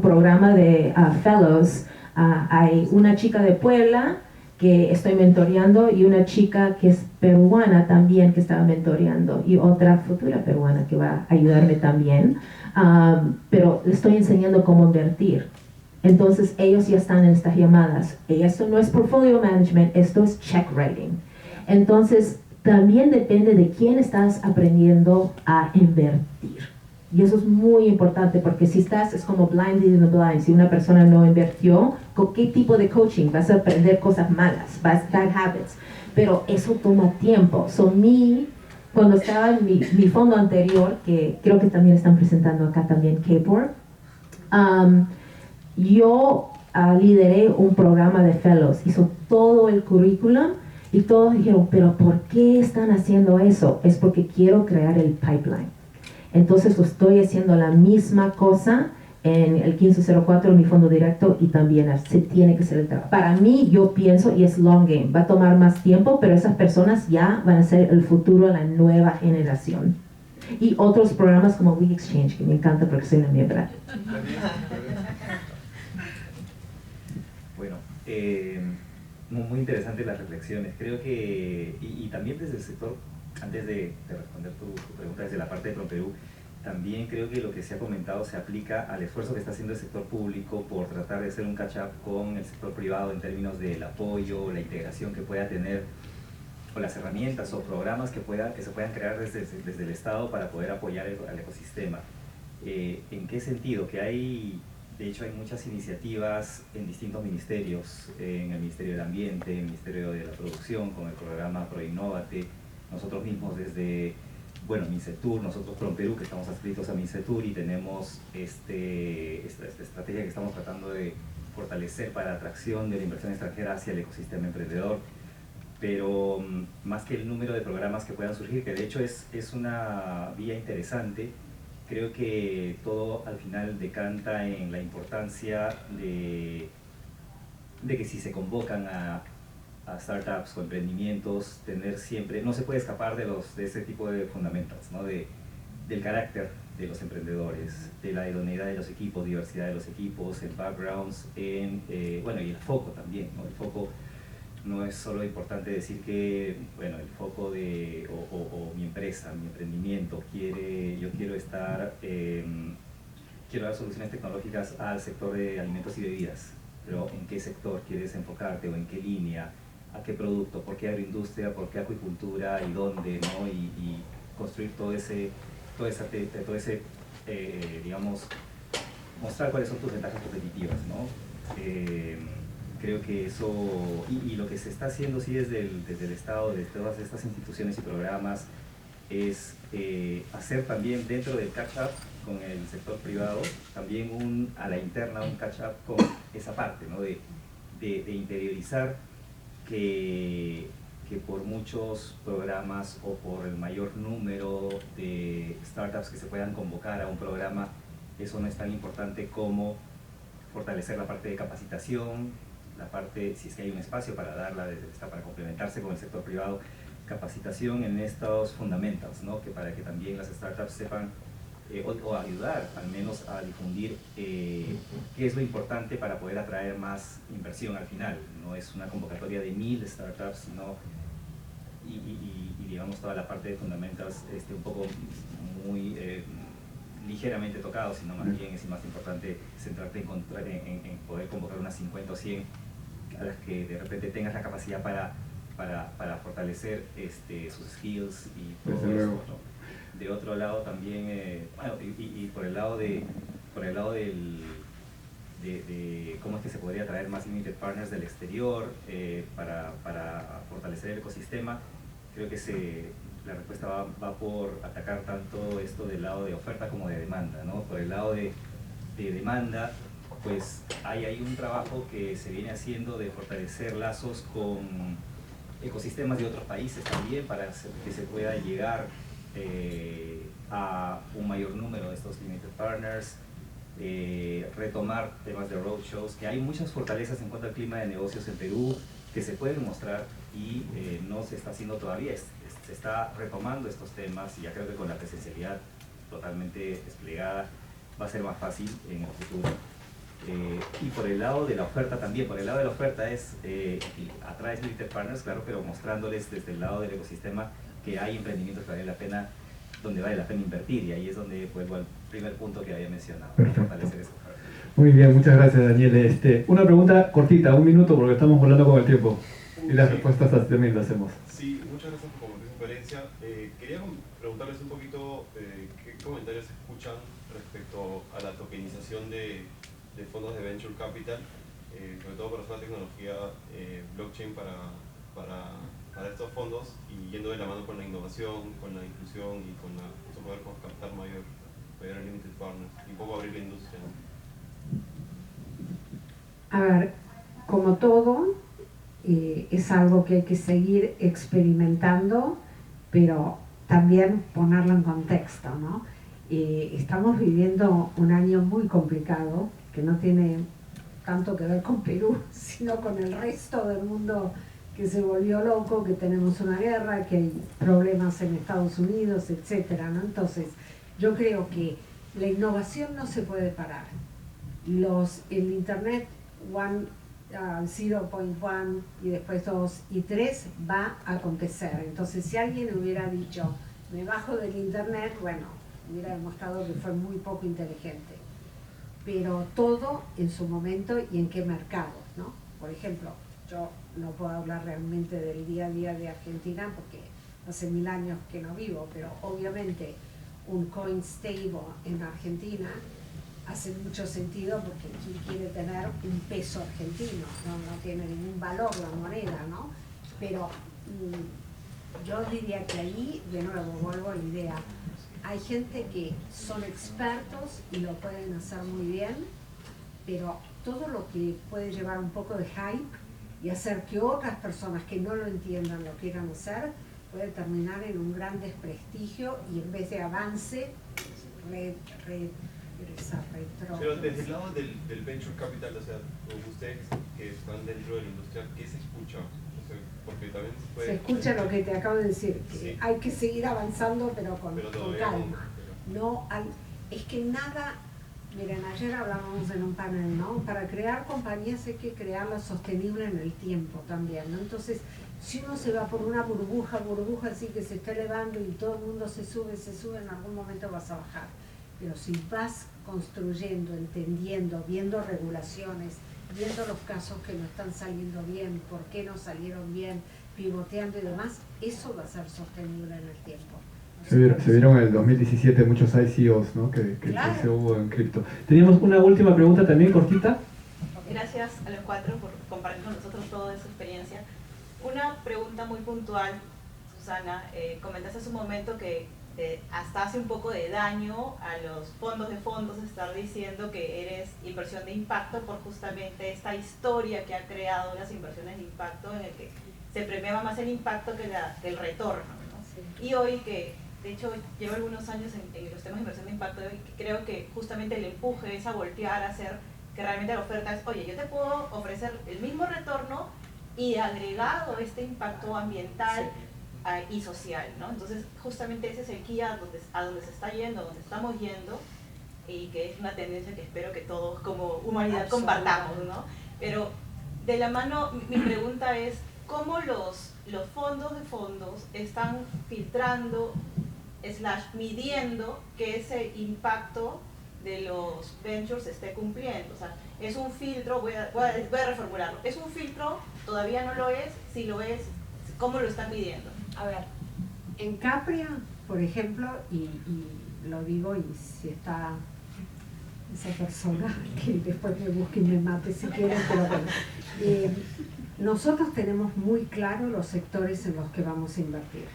programa de fellows. Hay una chica de Puebla que estoy mentoreando y una chica que es peruana también que estaba mentoreando, y otra futura peruana que va a ayudarme también, pero le estoy enseñando cómo invertir. Entonces ellos ya están en estas llamadas. Esto no es portfolio management, esto es check writing. Entonces también depende de quién estás aprendiendo a invertir. Y eso es muy importante, porque si es como blind leading the blind. Si una persona no invirtió, ¿con qué tipo de coaching? Vas a aprender cosas malas, bad habits. Pero eso toma tiempo. Cuando estaba en mi fondo anterior, que creo que también están presentando acá también, KPOR, yo lideré un programa de fellows. Hizo todo el currículum y todos dijeron, ¿pero por qué están haciendo eso? Es porque quiero crear el pipeline. Entonces estoy haciendo la misma cosa en el 1504, en mi fondo directo, y también se tiene que hacer el trabajo. Para mí, yo pienso, y es long game, va a tomar más tiempo, pero esas personas ya van a ser el futuro, la nueva generación. Y otros programas como We Exchange, que me encanta porque soy una miembro. Bueno, muy interesantes las reflexiones. Creo que, y también desde el sector, antes de responder tu pregunta desde la parte de ProPerú, también creo que lo que se ha comentado se aplica al esfuerzo que está haciendo el sector público por tratar de hacer un catch-up con el sector privado en términos del apoyo, la integración que pueda tener, o las herramientas o programas que se puedan crear desde el Estado para poder apoyar al ecosistema. ¿En qué sentido? Que de hecho hay muchas iniciativas en distintos ministerios, en el Ministerio del Ambiente, en el Ministerio de la Producción, con el programa ProInnovate, nosotros mismos desde, Mincetur, nosotros PROMPERÚ, que estamos adscritos a Mincetur y tenemos esta estrategia que estamos tratando de fortalecer para la atracción de la inversión extranjera hacia el ecosistema emprendedor. Pero más que el número de programas que puedan surgir, que de hecho es una vía interesante, creo que todo al final decanta en la importancia de que si se convocan a startups o emprendimientos, tener siempre, no se puede escapar de ese tipo de fundamentos, ¿no? Del carácter de los emprendedores, de la idoneidad de los equipos, diversidad de los equipos, en backgrounds, y el foco también, ¿no? El foco no es solo importante decir que, el foco o mi empresa, mi emprendimiento, yo quiero dar soluciones tecnológicas al sector de alimentos y bebidas, pero ¿en qué sector quieres enfocarte o en qué línea? ¿A qué producto? ¿Por qué agroindustria? ¿Por qué acuicultura? ¿Y dónde? ¿No? Y construir digamos, mostrar cuáles son tus ventajas competitivas, ¿no? Creo que eso, y lo que se está haciendo sí desde el Estado, desde todas estas instituciones y programas, es hacer también dentro del catch-up con el sector privado, también a la interna un catch-up con esa parte, ¿no? de interiorizar que por muchos programas o por el mayor número de startups que se puedan convocar a un programa, eso no es tan importante como fortalecer la parte de capacitación, la parte, si es que hay un espacio para darla, para complementarse con el sector privado, capacitación en estos fundamentos, ¿no? Que para que también las startups sepan o ayudar al menos a difundir qué es lo importante para poder atraer más inversión al final. No es una convocatoria de 1000 startups, sino y digamos toda la parte de fundamentos un poco muy ligeramente tocado, sino más bien es más importante centrarte en poder convocar unas 50 o 100 a las que de repente tengas la capacidad para fortalecer sus skills y todo eso, ¿no? De otro lado también, y por el lado de cómo es que se podría traer más limited partners del exterior para fortalecer el ecosistema, creo que la respuesta va por atacar tanto esto del lado de oferta como de demanda, ¿no? Por el lado de demanda, pues hay un trabajo que se viene haciendo de fortalecer lazos con ecosistemas de otros países también para que se pueda llegar a un mayor número de estos limited partners, retomar temas de roadshows, que hay muchas fortalezas en cuanto al clima de negocios en Perú que se pueden mostrar y no se está haciendo todavía, se está retomando estos temas y ya creo que con la presencialidad totalmente desplegada va a ser más fácil en el futuro. Y por el lado de la oferta también, por el lado de la oferta atraes limited partners, claro, pero mostrándoles desde el lado del ecosistema que hay emprendimientos que donde vale la pena invertir, y ahí es donde vuelvo al primer punto que había mencionado, fortalecer esa oferta. Muy bien, muchas gracias, Daniel. Una pregunta cortita, 1 minuto, porque estamos volando con el tiempo. Y las respuestas también las hacemos. Sí, muchas gracias por compartir su experiencia. Quería preguntarles un poquito qué comentarios escuchan respecto a la tokenización de fondos de Venture Capital, sobre todo para usar la tecnología blockchain para estos fondos y yendo de la mano con la innovación, con la inclusión y con poder captar mayor limited partners y un poco abrir la industria. A ver, como todo, es algo que hay que seguir experimentando, pero también ponerlo en contexto, ¿no? Estamos viviendo un año muy complicado, que no tiene tanto que ver con Perú, sino con el resto del mundo que se volvió loco, que tenemos una guerra, que hay problemas en Estados Unidos, etcétera, ¿no? Entonces, yo creo que la innovación no se puede parar. El Internet 0.1 y después 2 y 3 va a acontecer. Entonces, si alguien hubiera dicho, me bajo del Internet, bueno, hubiera demostrado que fue muy poco inteligente. Pero todo en su momento y en qué mercados, ¿no? Por ejemplo, yo no puedo hablar realmente del día a día de Argentina porque hace 1000 años que no vivo, pero obviamente un coin stable en Argentina hace mucho sentido porque aquí quiere tener un peso argentino, no tiene ningún valor la moneda, ¿no? Pero yo diría que ahí, de nuevo, vuelvo a la idea, hay gente que son expertos y lo pueden hacer muy bien, pero todo lo que puede llevar un poco de hype y hacer que otras personas que no lo entiendan lo quieran hacer, puede terminar en un gran desprestigio y en vez de avance, Pero desde el lado del venture capital, o sea, ustedes que están dentro de la industria, ¿qué se escucha? O sea, porque también se escucha lo que te acabo de decir, que sí, hay que seguir avanzando pero con calma. No, Es que nada, miren, ayer hablábamos en un panel, ¿no? Para crear compañías hay que crearlas sostenible en el tiempo también, ¿no? Entonces, si uno se va por una burbuja así que se está elevando y todo el mundo se sube, en algún momento vas a bajar. Pero si vas construyendo, entendiendo, viendo regulaciones, viendo los casos que no están saliendo bien, por qué no salieron bien, pivoteando y demás, eso va a ser sostenible en el tiempo. Se vieron en el 2017 muchos ICOs, ¿no? que Claro. se hubo en cripto. Teníamos una última pregunta también cortita. Gracias a los cuatro por compartir con nosotros toda su experiencia. Una pregunta muy puntual, Susana. Comentaste hace un momento que hasta hace un poco de daño a los fondos de fondos estar diciendo que eres inversión de impacto por justamente esta historia que ha creado las inversiones de impacto en el que se premiaba más el impacto que el retorno, ¿no? Sí. Y hoy que, de hecho, llevo algunos años en los temas de inversión de impacto y creo que justamente el empuje es a voltear a hacer que realmente la oferta es, oye, yo te puedo ofrecer el mismo retorno y agregado este impacto ambiental. Sí. Y social, ¿no? Entonces, justamente ese es el key a donde se está yendo, a donde estamos yendo, y que es una tendencia que espero que todos como humanidad compartamos, ¿no? Pero de la mano, mi pregunta es, ¿cómo los fondos de fondos están filtrando, midiendo que ese impacto de los ventures se esté cumpliendo? O sea, es un filtro, voy a reformularlo, ¿es un filtro? ¿Todavía no lo es? Si lo es, ¿cómo lo están midiendo? A ver, en Capria, por ejemplo, y lo digo y si está esa persona que después me busque y me mate si quieren, pero bueno, nosotros tenemos muy claro los sectores en los que vamos a invertir.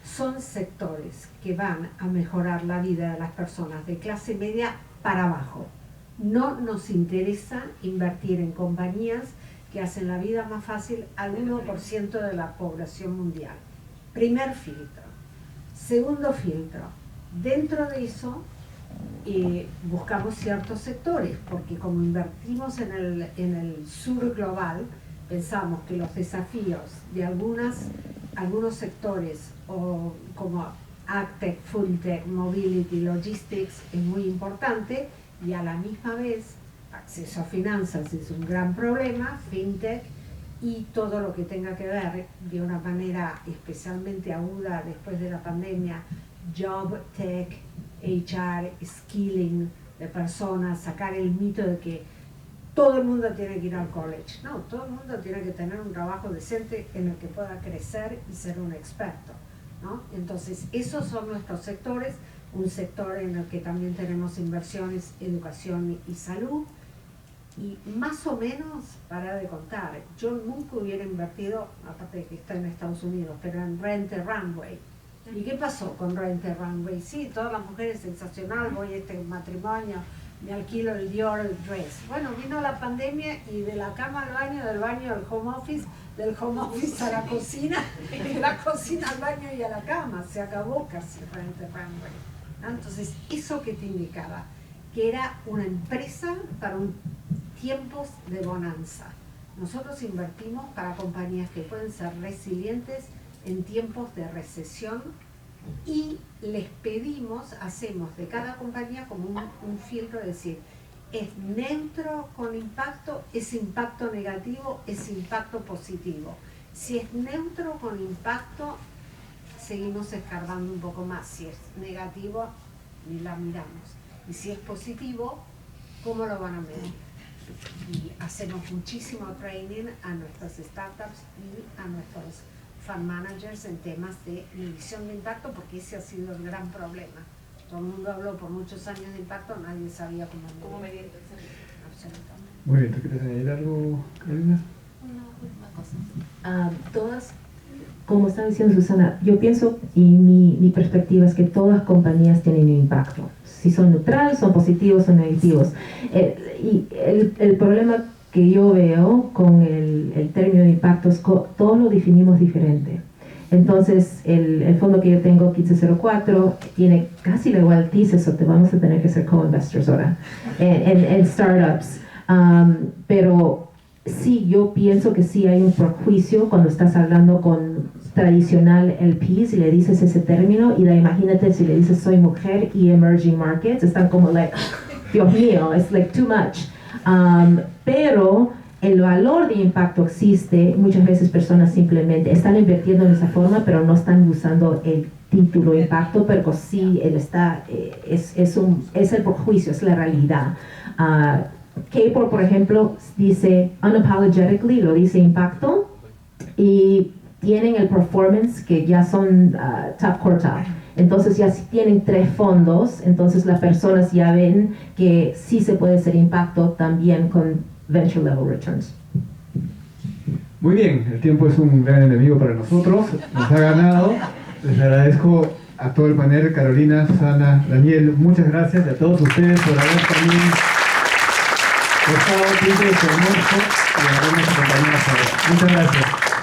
Son sectores que van a mejorar la vida de las personas de clase media para abajo. No nos interesa invertir en compañías que hacen la vida más fácil al 1% de la población mundial. Primer filtro. Segundo filtro. Dentro de eso buscamos ciertos sectores, porque como invertimos en el sur global, pensamos que los desafíos de algunos sectores, o como AgTech, FoodTech, Mobility, Logistics, es muy importante, y a la misma vez acceso a finanzas es un gran problema, FinTech, y todo lo que tenga que ver de una manera especialmente aguda después de la pandemia, Job Tech, HR, Skilling de personas, sacar el mito de que todo el mundo tiene que ir al college. No, todo el mundo tiene que tener un trabajo decente en el que pueda crecer y ser un experto, ¿no? Entonces, esos son nuestros sectores, un sector en el que también tenemos inversiones, educación y salud. Y más o menos, para de contar, yo nunca hubiera invertido, aparte de que está en Estados Unidos, pero en Rent a Runway. ¿Y qué pasó con Rent a Runway? Sí, todas las mujeres sensacional, voy a este matrimonio, me alquilo el Dior dress. Bueno, vino la pandemia y de la cama al baño, del baño al home office, del home office a la cocina, de la cocina al baño y a la cama. Se acabó casi Rent a Runway, ¿no? Entonces, ¿eso qué te indicaba? Que era una empresa para tiempos de bonanza. Nosotros invertimos para compañías que pueden ser resilientes en tiempos de recesión y les pedimos, hacemos de cada compañía como un filtro, es decir, es neutro con impacto, es impacto negativo, es impacto positivo. Si es neutro con impacto, seguimos escarbando un poco más. Si es negativo, ni la miramos. Y si es positivo, ¿cómo lo van a medir? Y hacemos muchísimo training a nuestras startups y a nuestros fund managers en temas de medición de impacto, porque ese ha sido el gran problema. Todo el mundo habló por muchos años de impacto, nadie sabía cómo medirlo. Absolutamente. Muy bien, ¿tú quieres añadir algo, Carolina? Una última cosa. Todas, como estaba diciendo Susana, yo pienso y mi perspectiva es que todas compañías tienen un impacto. Si son neutrales, son positivos o negativos. Y el problema que yo veo con el término de impacto es que todos lo definimos diferente. Entonces, el fondo que yo tengo, 1504, tiene casi la igual thesis, o te vamos a tener que ser co-investors ahora en startups. Pero sí, yo pienso que sí hay un prejuicio cuando estás hablando con tradicional LPs y le dices ese término, y imagínate si le dices soy mujer y emerging markets, están como like, Dios mío, it's like too much. Pero el valor de impacto existe. Muchas veces personas simplemente están invirtiendo en esa forma, pero no están usando el título impacto, pero sí es el prejuicio, es la realidad. Kport, por ejemplo, dice unapologetically, lo dice impacto, y tienen el performance que ya son top quartile. Entonces ya si tienen 3 fondos, entonces las personas ya ven que sí se puede hacer impacto también con venture level returns. Muy bien, el tiempo es un gran enemigo para nosotros, nos ha ganado. Les agradezco a todo el panel, Carolina, Susana, Daniel, muchas gracias, y a todos ustedes por haber también estado tiempo de su almuerzo y habernos acompañado hasta ahora. Muchas gracias.